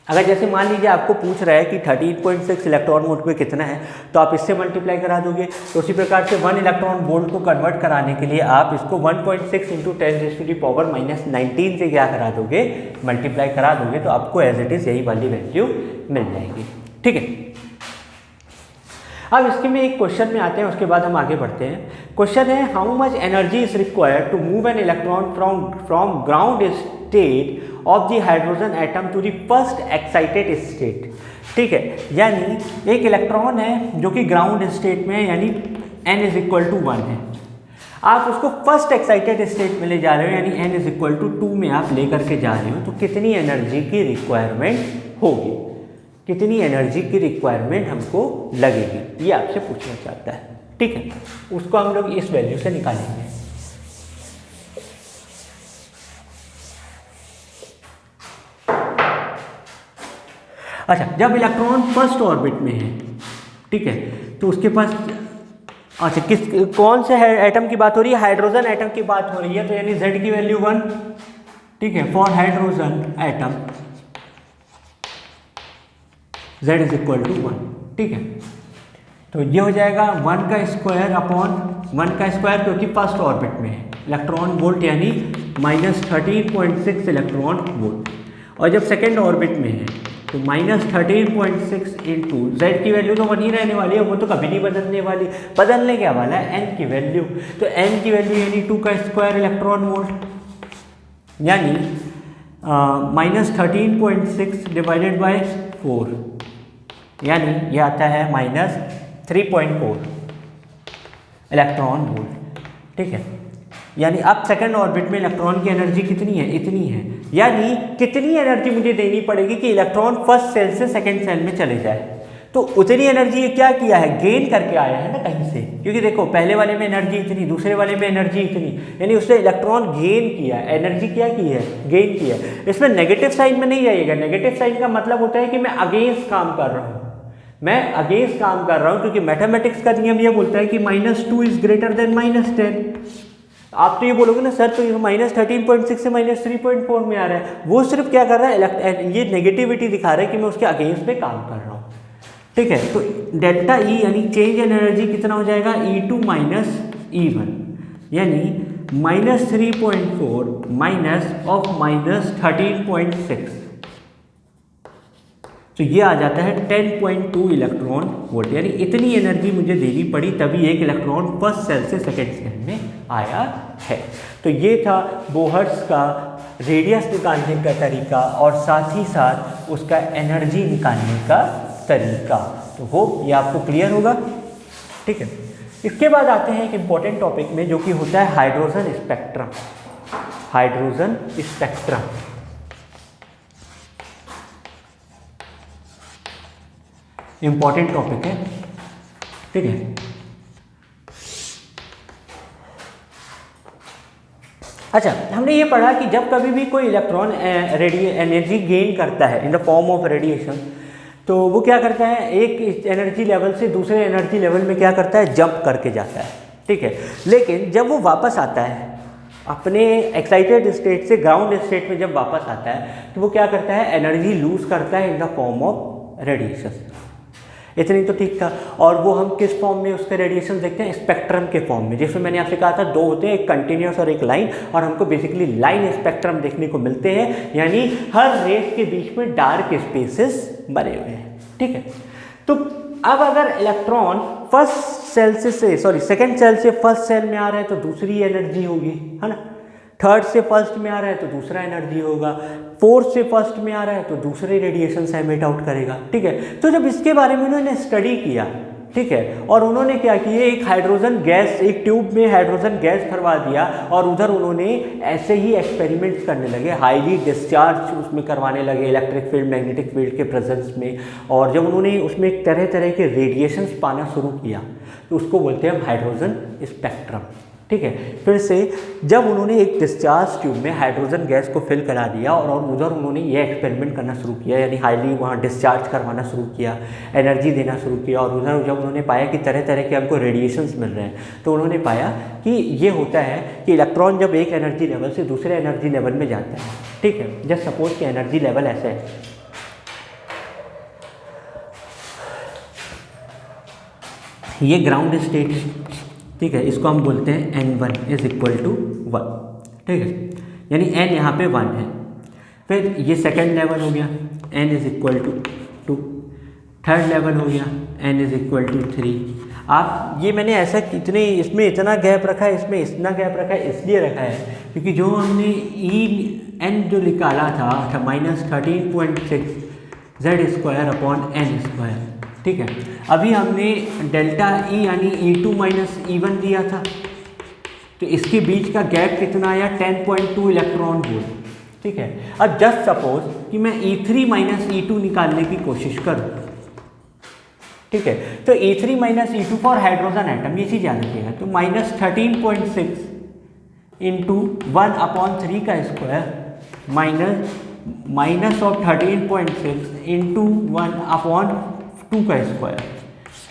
अगर जैसे मान लीजिए आपको पूछ रहा है कि 13.6 इलेक्ट्रॉन वोल्ट में कितना है, तो आप इससे मल्टीप्लाई करा दोगे। तो उसी प्रकार से 1 इलेक्ट्रॉन वोल्ट को कन्वर्ट कराने के लिए आप इसको 1.6 इंटू 10⁻⁻19 से क्या करा दोगे, मल्टीप्लाई करा दोगे, तो आपको एज इट इज़ यही वाली वैल्यू मिल जाएगी। ठीक है, अब इसके में एक क्वेश्चन में आते हैं, उसके बाद हम आगे बढ़ते हैं। क्वेश्चन है, how much energy is required to move an electron from ground state of the hydrogen atom to the first excited state. ठीक है, यानी एक इलेक्ट्रॉन है जो कि ग्राउंड स्टेट में है, यानी n इज इक्वल टू 1 है, आप उसको फर्स्ट एक्साइटेड स्टेट में ले जा रहे हो, यानी n इज इक्वल टू 2 में आप लेकर के जा रहे हो, तो कितनी एनर्जी की रिक्वायरमेंट होगी, कितनी एनर्जी की रिक्वायरमेंट हमको लगेगी, ये आपसे पूछना चाहता है। ठीक है, उसको हम लोग इस वैल्यू से निकालेंगे। अच्छा, जब इलेक्ट्रॉन फर्स्ट ऑर्बिट में है ठीक है। तो उसके पास अच्छा कौन से एटम की बात हो रही है? हाइड्रोजन एटम की बात हो रही है। तो यानी Z की वैल्यू 1, ठीक है, for hydrogen atom Z is equal to 1, ठीक है। तो ये हो जाएगा 1 का स्क्वायर अपॉन 1 का स्क्वायर, क्योंकि फर्स्ट ऑर्बिट में है, इलेक्ट्रॉन वोल्ट यानी -13.6 इलेक्ट्रॉन वोल्ट। और जब सेकेंड ऑर्बिट में है तो -13.6 इंटू जेड की वैल्यू तो 1 ही रहने वाली है, वो तो कभी नहीं बदलने वाली। बदलने क्या वाला है? n की वैल्यू। तो n की वैल्यू यानी 2 का स्क्वायर इलेक्ट्रॉन वोल्ट, यानी -13.6 डिवाइडेड बाय 4, यानी ये आता है -3.4 इलेक्ट्रॉन वोल्ट, ठीक है। यानी अब सेकंड ऑर्बिट में इलेक्ट्रॉन की एनर्जी कितनी है? इतनी है। यानी कितनी एनर्जी मुझे देनी पड़ेगी कि इलेक्ट्रॉन फर्स्ट सेल से सेकंड सेल में चले जाए? तो उतनी एनर्जी ये क्या किया है? गेन करके आया है ना कहीं से, क्योंकि देखो पहले वाले में एनर्जी इतनी, दूसरे वाले में एनर्जी इतनी, यानी उसने इलेक्ट्रॉन गेन किया, एनर्जी क्या की है? गेन किया। इसमें नेगेटिव साइन में नहीं जाइएगा। नेगेटिव साइन का मतलब होता है कि मैं अगेंस्ट काम कर रहा हूँ, मैं अगेंस्ट काम कर रहा हूँ, क्योंकि मैथमेटिक्स का नियम ये बोलता है कि -2 इज ग्रेटर देन -10। आप तो ये बोलोगे ना सर तो ये -13.6 से -3.4 में आ रहा है, वो सिर्फ क्या कर रहा है? ये नेगेटिविटी दिखा रहा है कि मैं उसके अगेंस्ट में काम कर रहा हूँ, ठीक है। तो डेल्टा ई यानी चेंज इन एनर्जी कितना हो जाएगा? E2 - E1, यानी -3.4 माइनस ऑफ -13.6, तो ये आ जाता है 10.2 इलेक्ट्रॉन वोल्ट। यानी इतनी एनर्जी मुझे देनी पड़ी तभी एक इलेक्ट्रॉन फर्स्ट सेल से सेकंड सेल में आया है। तो ये था बोहर्स का रेडियस निकालने का तरीका और साथ ही साथ उसका एनर्जी निकालने का तरीका। तो वो ये आपको क्लियर होगा, ठीक है। इसके बाद आते हैं एक इम्पॉर्टेंट टॉपिक में, जो कि होता है hydrogen spectrum. Hydrogen spectrum important topic है, ठीक है। अच्छा, हमने ये पढ़ा कि जब कभी भी कोई इलेक्ट्रॉन एनर्जी गेन करता है in the form of radiation, तो वो क्या करता है? एक एनर्जी लेवल से दूसरे एनर्जी लेवल में क्या करता है? जंप करके जाता है, ठीक है। लेकिन जब वो वापस आता है अपने एक्साइटेड स्टेट से ग्राउंड स्टेट में, जब वापस आता है तो वो क्या करता है? एनर्जी लूज करता है in the form of radiation. इतनी तो ठीक था। और वो हम किस फॉर्म में उसके रेडिएशन देखते हैं? स्पेक्ट्रम के फॉर्म में। जिसमें मैंने आपसे कहा था दो होते हैं, एक कंटिन्यूस और एक लाइन, और हमको बेसिकली लाइन स्पेक्ट्रम देखने को मिलते हैं, यानी हर रेस के बीच में डार्क स्पेसेस बने हुए हैं, ठीक है। तो अब अगर इलेक्ट्रॉन सेकंड सेल से फर्स्ट सेल में आ रहा है तो दूसरी एनर्जी होगी, है ना। थर्ड से फर्स्ट में आ रहा है तो दूसरा एनर्जी होगा, फोर्थ से फर्स्ट में आ रहा है तो दूसरे रेडिएशन से एमिट आउट करेगा, ठीक है। तो जब इसके बारे में उन्होंने स्टडी किया, ठीक है, और उन्होंने क्या किया? एक हाइड्रोजन गैस, एक ट्यूब में हाइड्रोजन गैस भरवा दिया और उधर उन्होंने ऐसे ही एक्सपेरिमेंट्स करने लगे, हाईली डिस्चार्ज उसमें करवाने लगे इलेक्ट्रिक फील्ड, मैग्नेटिक फील्ड के प्रेजेंस में। और जब उन्होंने उसमें तरह तरह के रेडिएशंस पाना शुरू किया तो उसको बोलते हैं हाइड्रोजन स्पेक्ट्रम, ठीक है। फिर से जब उन्होंने एक डिस्चार्ज ट्यूब में हाइड्रोजन गैस को फिल करा दिया और उधर उन्होंने ये एक्सपेरिमेंट करना शुरू किया, यानी हाईली वहाँ डिस्चार्ज करवाना शुरू किया, एनर्जी देना शुरू किया, और उधर जब उन्होंने पाया कि तरह तरह के हमको रेडिएशंस मिल रहे हैं, तो उन्होंने पाया कि ये होता है कि इलेक्ट्रॉन जब एक एनर्जी लेवल से दूसरे एनर्जी लेवल में जाता है, ठीक है। जस्ट सपोज कि एनर्जी लेवल ऐसा है, ये ग्राउंड स्टेट, ठीक है, इसको हम बोलते हैं n1 इज इक्वल टू 1, ठीक है, यानी n यहाँ पे 1 है। फिर ये सेकंड लेवल हो गया, n is equal to 2, third level हो गया, n इज इक्वल टू 3। आप ये मैंने ऐसा कितने इसमें इतना गैप रखा है, इसमें इतना गैप रखा है, इसलिए रखा है क्योंकि जो हमने n जो निकाला था -13.6 z² अपॉन n स्क्वायर, ठीक है। अभी हमने डेल्टा E यानी E2 - E1 दिया था, तो इसके बीच का गैप कितना आया? 10.2 इलेक्ट्रॉन वोल्ट, ठीक है। अब जस्ट सपोज कि मैं E3 - E2 निकालने की कोशिश करूं, ठीक है, तो E3 - E2 for hydrogen atom, ये चीज़ याद रखिएगा। तो -13.6 इंटू 1/3 का स्क्वायर माइनस ऑफ 13.6 इंटू 1/2 का स्क्वायर,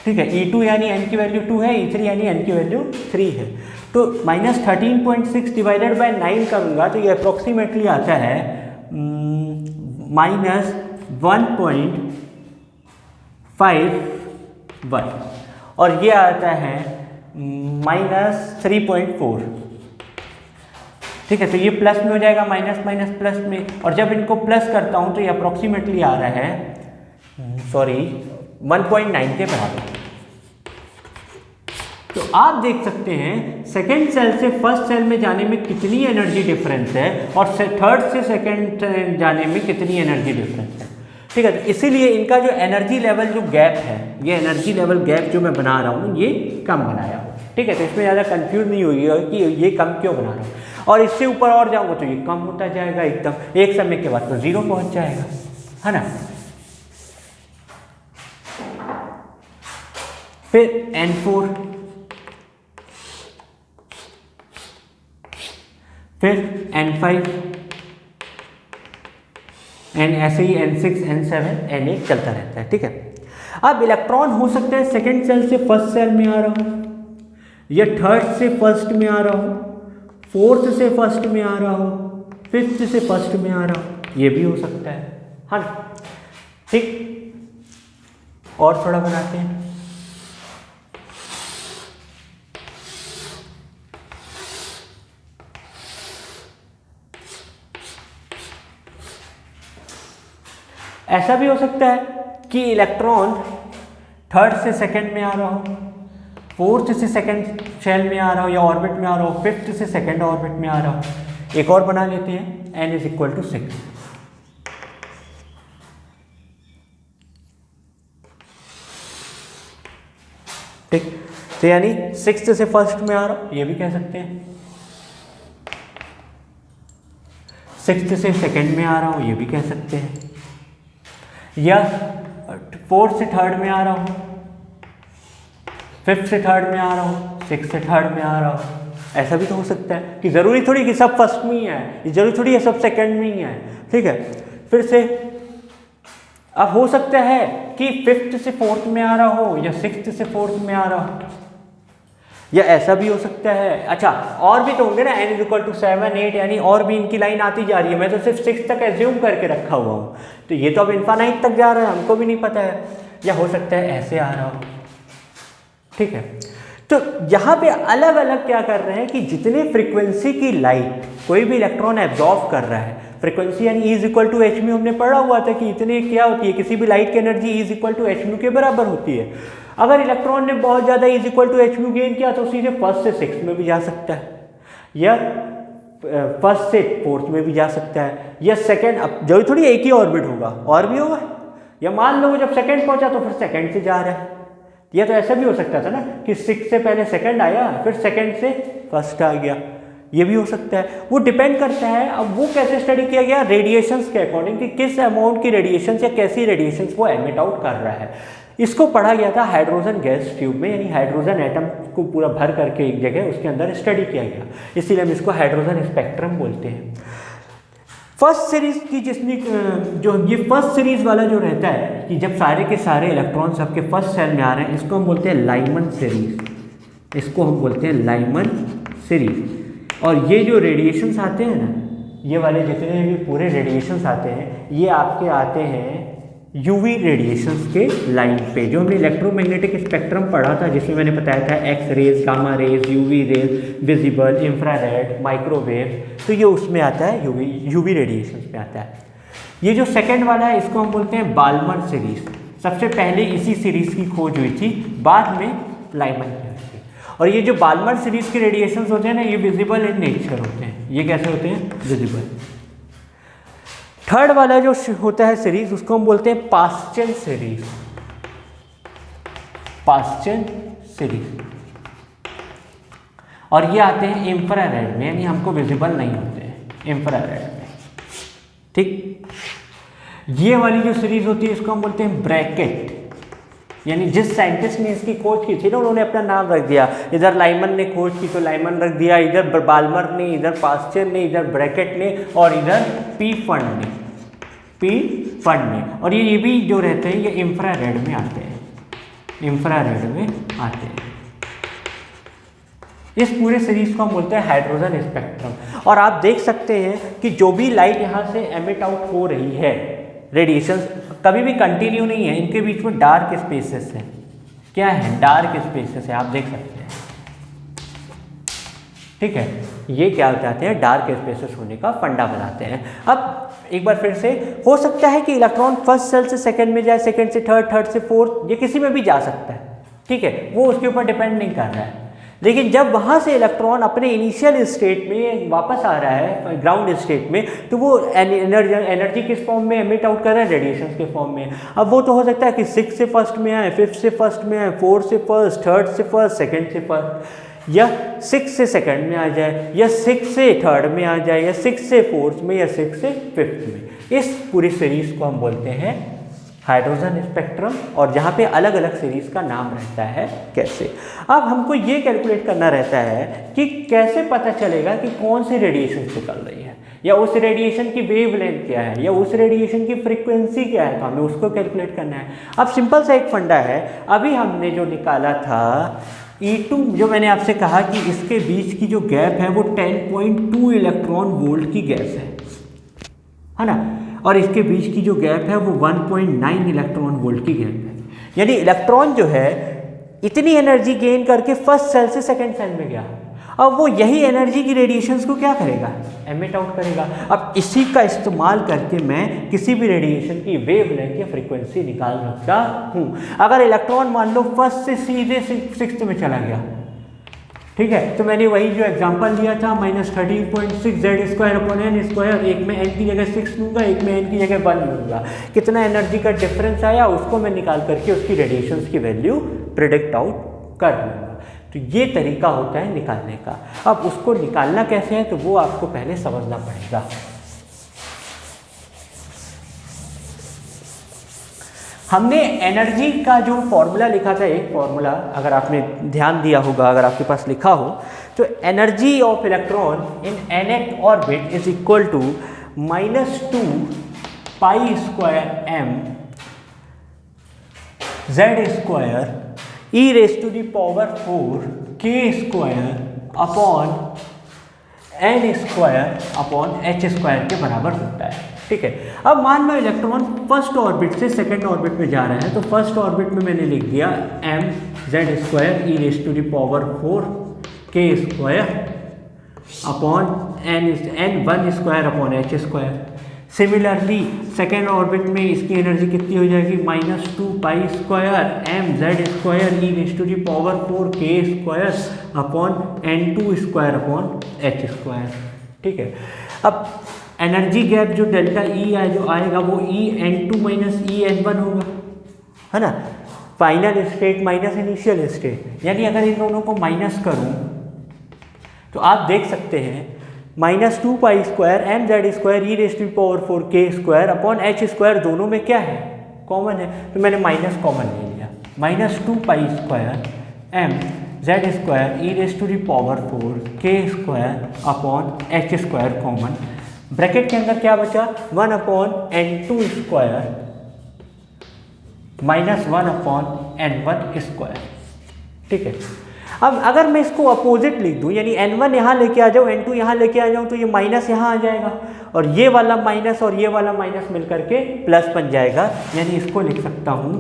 ठीक है। E2 यानी n की वैल्यू 2 है, E3 यानी n की वैल्यू 3 है। तो -13.6 डिवाइडेड बाय 9 करूँगा तो ये अप्रोक्सीमेटली आता है -1.51 और ये आता है -3.4। ठीक है, तो ये प्लस में हो जाएगा, माइनस माइनस प्लस में, और जब इनको प्लस करता हूँ तो ये अप्रोक्सीमेटली आ रहा है 1.9 के बराबर। तो आप देख सकते हैं सेकेंड सेल से फर्स्ट सेल में जाने में कितनी एनर्जी डिफरेंस है और थर्ड से सेकेंड जाने में कितनी एनर्जी डिफरेंस है। ठीक है, तो इसीलिए इनका जो एनर्जी लेवल जो गैप है, ये एनर्जी लेवल गैप जो मैं बना रहा हूँ ये कम बनाया हूँ। ठीक है, तो इसमें ज़्यादा कंफ्यूज नहीं होइएगा कि ये कम क्यों बना रहा हूँ। और इससे ऊपर और जाऊँगा तो ये कम होता जाएगा एकदम, एक समय के बाद तो 0 पहुँच जाएगा, है ना। फिर N4, फिर N5, ऐसे ही N6, N7, N8 चलता रहता है। ठीक है, अब इलेक्ट्रॉन हो सकता है सेकेंड सेल से फर्स्ट सेल में आ रहा हो, या थर्ड से फर्स्ट में आ रहा हो, फोर्थ से फर्स्ट में आ रहा हो, फिफ्थ से फर्स्ट में आ रहा हो, ये भी हो सकता है। हाँ ठीक, और थोड़ा बनाते हैं। ऐसा भी हो सकता है कि इलेक्ट्रॉन थर्ड से सेकंड में आ रहा हो, फोर्थ से सेकंड शेल में आ रहा हो या ऑर्बिट में आ रहा हो, फिफ्थ से सेकंड ऑर्बिट में आ रहा हो। एक और बना लेते हैं, n = 6। ठीक, तो यानी सिक्स्थ से फर्स्ट में आ रहा हो, ये भी कह सकते हैं। सिक्स्थ से सेकंड में आ रहा हूँ, ये भी कह सकते हैं। या फोर्थ से थर्ड में आ रहा हूँ, फिफ्थ से थर्ड में आ रहा हूँ, सिक्स्थ से थर्ड में आ रहा हूँ। ऐसा भी तो हो सकता है कि ज़रूरी थोड़ी कि सब फर्स्ट में ही है, ये ज़रूरी थोड़ी है सब सेकंड में ही है। ठीक है, फिर से अब हो सकता है कि फिफ्थ से फोर्थ में आ रहा हो या सिक्स्थ से फोर्थ में आ रहा हो, या ऐसा भी हो सकता है। अच्छा, और भी तो होंगे ना, n = 7, 8, यानी और भी इनकी लाइन आती जा रही है। मैं तो सिर्फ 6 तक एज्यूम करके रखा हुआ हूँ, तो ये तो अब इन्फानाइट तक जा रहा है, हमको भी नहीं पता है। या हो सकता है ऐसे आ रहा हो। ठीक है, तो यहाँ पे अलग अलग क्या कर रहे हैं कि जितने फ्रीक्वेंसी की लाइट कोई भी इलेक्ट्रॉन एब्जॉर्व कर रहा है, फ्रीक्वेंसी यानी E = hν, हमने पढ़ा हुआ था कि इतने क्या होती है, किसी भी लाइट की एनर्जी E = hν के बराबर होती है। अगर इलेक्ट्रॉन ने बहुत ज़्यादा E = hν गेन किया तो सीधे फर्स्ट से सिक्स्थ में भी जा सकता है, या फर्स्ट से फोर्थ में भी जा सकता है, या सेकेंड, अब जरूरी थोड़ी एक ही ऑर्बिट होगा, और भी होगा। या मान लो जब सेकेंड पहुंचा तो फिर सेकेंड से जा रहा है। या तो ऐसा भी हो सकता था ना कि सिक्स से पहले सेकेंड आया, फिर सेकेंड से फर्स्ट आ गया, ये भी हो सकता है। वो डिपेंड करता है अब वो कैसे स्टडी किया गया, रेडिएशंस के अकॉर्डिंग, कि किस अमाउंट की रेडिएशंस या कैसी रेडिएशंस वो एमिट आउट कर रहा है। इसको पढ़ा गया था हाइड्रोजन गैस ट्यूब में, यानी हाइड्रोजन एटम को पूरा भर करके एक जगह उसके अंदर स्टडी किया गया, इसीलिए हम इसको हाइड्रोजन स्पेक्ट्रम बोलते हैं। फर्स्ट सीरीज की जिसमें जो ये फर्स्ट सीरीज वाला जो रहता है कि जब सारे के सारे इलेक्ट्रॉन सबके फर्स्ट सेल में आ रहे हैं, इसको हम बोलते हैं लाइमन सीरीज। इसको हम बोलते हैं लाइमन सीरीज। और ये जो रेडिएशंस आते हैं ना, ये वाले जितने भी पूरे रेडिएशंस आते हैं, ये आपके आते हैं यूवी रेडिएशंस के लाइन पे। जो हमने इलेक्ट्रोमैग्नेटिक स्पेक्ट्रम पढ़ा था, जिसमें मैंने बताया था X rays, gamma rays, UV rays, visible, infrared, microwave, तो ये उसमें आता है, यूवी रेडिएशंस में आता है। ये जो सेकंड वाला है इसको हम बोलते हैं बाल्मर सीरीज। सबसे पहले इसी सीरीज की खोज हुई थी, बाद में लाइमन की हुई थी। और ये जो बाल्मर सीरीज के रेडिएशंस होते हैं ना, ये विजिबल इन नेचर होते हैं। ये कैसे होते हैं? विजिबल। थर्ड वाला जो होता है सीरीज, उसको हम बोलते हैं पास्चन सीरीज। Paschen series. और ये आते हैं इंफ्रारेड में, यानी हमको विजिबल नहीं होते हैं इंफ्रारेड में। ठीक, ये वाली जो सीरीज होती है इसको हम बोलते हैं ब्रैकेट। यानी जिस साइंटिस्ट ने इसकी खोज की थी ना, उन्होंने अपना नाम रख दिया। इधर लाइमन ने खोज की तो लाइमन रख दिया, इधर बाल्मर ने, इधर पास्चर ने, इधर ब्रैकेट ने, और इधर पी फंड ने। और ये भी जो रहते हैं ये इंफ्रारेड में आते हैं। इंफ्रारेड में आते हैं। इस पूरे सीरीज को हम बोलते हैं हाइड्रोजन स्पेक्ट्रम। और आप देख सकते हैं कि जो भी लाइट यहाँ से एमिट आउट हो रही है, रेडिएशन कभी भी कंटिन्यू नहीं है, इनके बीच में डार्क स्पेसेस है। क्या है? डार्क स्पेसेस है, आप देख सकते हैं। ठीक है, ये क्या बताते हैं? डार्क स्पेसेस होने का फंडा बनाते हैं। अब एक बार फिर से, हो सकता है कि इलेक्ट्रॉन फर्स्ट सेल से सेकंड में जाए, सेकंड से थर्ड, थर्ड से फोर्थ, ये किसी में भी जा सकता है। ठीक है, वो उसके ऊपर डिपेंड नहीं कर रहा है। लेकिन जब वहाँ से इलेक्ट्रॉन अपने इनिशियल स्टेट में वापस आ रहा है ग्राउंड स्टेट में, तो वो एनर्जी किस फॉर्म में एमिट आउट कर रहा है? रेडिएशन के फॉर्म में। अब वो तो हो सकता है कि 6 से फर्स्ट में आए, 5 से फर्स्ट में आए, 4 से फर्स्ट, थर्ड से फर्स्ट, सेकंड से फर्स्ट, या 6 से सेकंड में आ जाए, या 6 से थर्ड में आ जाए, या 6 से फोर्थ में, या 6 से फिफ्थ में। इस पूरी सीरीज को हम बोलते हैं हाइड्रोजन स्पेक्ट्रम, और जहाँ पे अलग अलग सीरीज का नाम रहता है। कैसे? अब हमको ये कैलकुलेट करना रहता है कि कैसे पता चलेगा कि कौन सी रेडिएशन निकल रही है, या उस रेडिएशन की वेवलेंथ क्या है, या उस रेडिएशन की फ्रीक्वेंसी क्या है, तो हमें उसको कैलकुलेट करना है। अब सिंपल सा एक फंडा है, अभी हमने जो निकाला था E2, जो मैंने आपसे कहा कि इसके बीच की जो गैप है वो 10.2 इलेक्ट्रॉन वोल्ट की गैस है ना, और इसके बीच की जो गैप है वो 1.9 इलेक्ट्रॉन वोल्ट की गैप है। यानी इलेक्ट्रॉन जो है इतनी एनर्जी गेन करके फर्स्ट सेल से सेकंड सेल में गया, अब वो यही एनर्जी की रेडिएशंस को क्या करेगा? एमिट आउट करेगा। अब इसी का इस्तेमाल करके मैं किसी भी रेडिएशन की वेवलेंथ या फ्रीक्वेंसी निकाल सकता हूँ। अगर इलेक्ट्रॉन मान लो फर्स्ट से सीधे 6th में चला गया, ठीक है, तो मैंने वही जो एग्जांपल दिया था -13.6 Z²/n², एक में n की जगह 6 लूँगा, एक में n की जगह 1 लूँगा। कितना एनर्जी का डिफरेंस आया उसको मैं निकाल करके उसकी रेडिएशंस की वैल्यू प्रिडिक्ट आउट कर लूँगा। तो ये तरीका होता है निकालने का। अब उसको निकालना कैसे है तो वो आपको पहले समझना पड़ेगा। हमने एनर्जी का जो फॉर्मूला लिखा था, एक फॉर्मूला अगर आपने ध्यान दिया होगा, अगर आपके पास लिखा हो, तो energy of electron in nth orbit is equal to -2 π² m Z² e⁻⁴ k² upon n² के बराबर होता है। ठीक है, अब मान लो इलेक्ट्रॉन फर्स्ट ऑर्बिट से सेकंड ऑर्बिट में जा रहा है, तो फर्स्ट ऑर्बिट में मैंने लिख दिया m Z² e⁻⁴ k² upon n1² upon h²। Similarly second orbit में इसकी एनर्जी कितनी हो जाएगी? -2 π² m Z² e⁻⁴ k² upon n2² upon h²। ठीक है, अब एनर्जी गैप जो डेल्टा E है जो आएगा वो En2 - En1 होगा, है ना। Final state minus initial state, यानी अगर इन दोनों को माइनस करूं तो आप देख सकते हैं -2 π² m Z² e⁻⁴ k² upon h² दोनों में क्या है? कॉमन है, तो मैंने माइनस कॉमन ले लिया। -2 π² m Z² e⁻⁴ k² upon h² common. Bracket के अंदर क्या बचा? 1 upon n2² minus 1 upon n1²। ठीक है, अब अगर मैं इसको अपोजिट लिख दूं, यानी n1 यहाँ लेके आ जाऊँ, n2 यहाँ लेके आ जाऊँ, तो ये माइनस यहाँ आ जाएगा और ये वाला माइनस और ये वाला माइनस मिल करके प्लस बन जाएगा। यानी इसको लिख सकता हूँ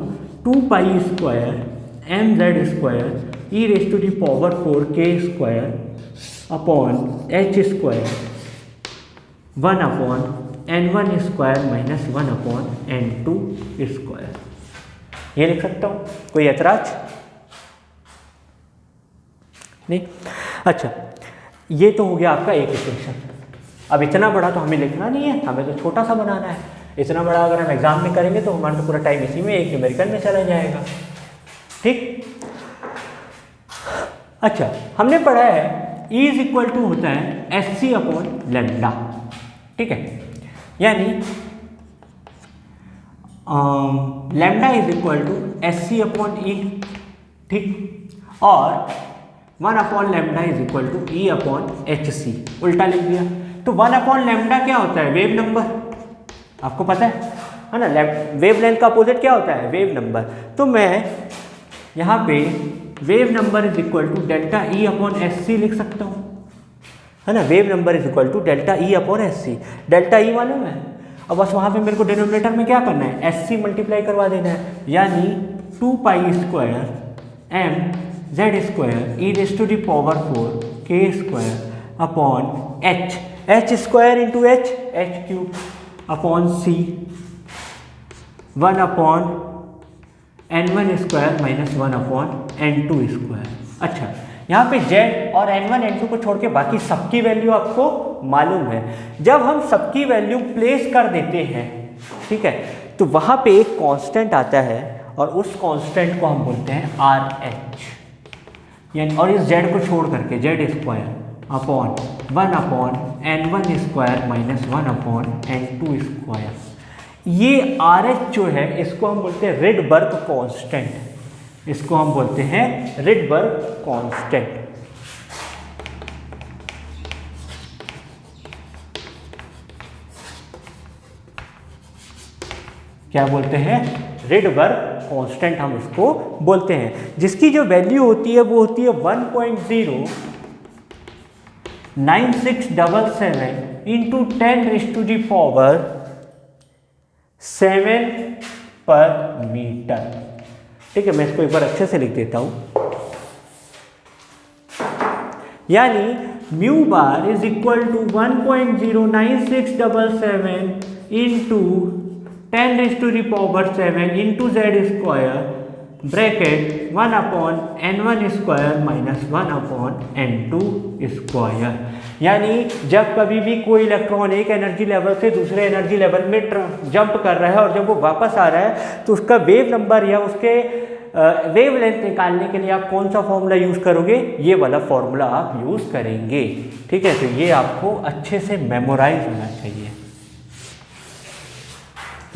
2 π² m Z² e⁻⁴ k² upon h² 1 upon n1² minus 1 upon n2²। ये लिख सकता हूँ, कोई ऐतराज नहीं? अच्छा, ये तो हो गया आपका एक इक्वेशन। अब इतना बड़ा तो हमें लिखना नहीं है, हमें तो छोटा सा बनाना है। इतना बड़ा अगर हम एग्जाम में करेंगे तो हमारा तो पूरा टाइम इसी में एक न्यूमेरिकल में चला जाएगा। ठीक, अच्छा, हमने पढ़ा है E = होता है Sc/λ। ठीक है, यानी λ = Sc/E। ठीक, और 1/λ = E/hc, उल्टा लिख दिया। तो 1/λ क्या होता है? वेव नंबर, आपको पता है ना। वेव लेंथ का अपोजिट क्या होता है? Wave number. तो मैं यहाँ पे wave number is equal to delta E upon S C लिख सकता हूँ, है ना। Wave number is equal to delta E upon S C. Delta E मालूम है, अब बस वहाँ पे मेरे को डिनोमिनेटर में क्या करना है, एस सी मल्टीप्लाई करवा देना है, यानी 2 pi square M Z square E raise to the power 4 K square upon H square into H cube upon C 1 upon n1 square minus 1 upon n2 square. अच्छा, यहाँ पे z और n1 n2 को छोड़ के बाकी सबकी वैल्यू आपको मालूम है। जब हम सबकी वैल्यू प्लेस कर देते हैं, ठीक है, तो वहाँ पे एक कांस्टेंट आता है और उस कांस्टेंट को हम बोलते हैं RH, यानी और इस z को छोड़ करके z square upon 1 upon n1 square minus 1 upon n2 square. ये RH जो है इसको हम बोलते हैं रिडबर्ग कांस्टेंट, इसको हम बोलते हैं रिडबर्ग कांस्टेंट। क्या बोलते हैं, रिडबर्ग कांस्टेंट हम इसको बोलते हैं, जिसकी जो वैल्यू होती है वो होती है 1.09677 into 10 raise to the power 7 per metre. ठीक है, मैं इसको एक बार अच्छे से लिख देता हूं, यानी mu bar is equal to 1.09677 into 10 raise to the power 7 into Z square bracket 1 upon n1 square minus 1 upon n2 square. यानी जब कभी भी कोई इलेक्ट्रॉन एक एनर्जी लेवल से दूसरे एनर्जी लेवल में जंप कर रहा है और जब वो वापस आ रहा है तो उसका वेव नंबर या उसके वेव लेंथ निकालने के लिए आप कौन सा फॉर्मूला यूज़ करोगे, ये वाला फॉर्मूला आप यूज़ करेंगे। ठीक है, तो ये आपको अच्छे से मेमोराइज होना चाहिए,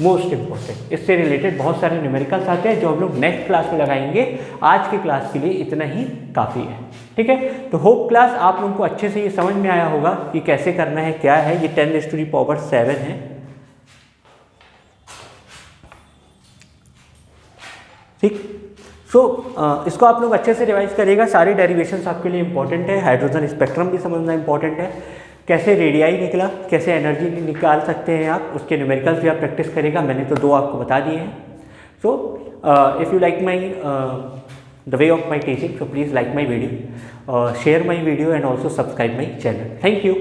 मोस्ट इम्पोर्टेंट। इससे रिलेटेड बहुत सारे न्यूमेरिकल्स आते हैं जो हम लोग नेक्स्ट क्लास में लगाएंगे। आज की क्लास के लिए इतना ही काफ़ी है। ठीक है, तो होप क्लास आप लोगों को अच्छे से ये समझ में आया होगा कि कैसे करना है, क्या है। ये 10 रेज़ टू दी पावर 7 है। ठीक, सो इसको आप लोग अच्छे से रिवाइज करिएगा। सारे डेरिवेशंस आपके लिए इंपॉर्टेंट है। हाइड्रोजन स्पेक्ट्रम भी समझना इंपॉर्टेंट है, कैसे रेडियाई निकला, कैसे एनर्जी निकाल सकते हैं आप, उसके न्यूमेरिकल्स भी आप प्रैक्टिस करेगा। मैंने तो 2 आपको बता दिए हैं। So if you like my the way of my teaching, so please like my video, share my video and also subscribe my channel. Thank you.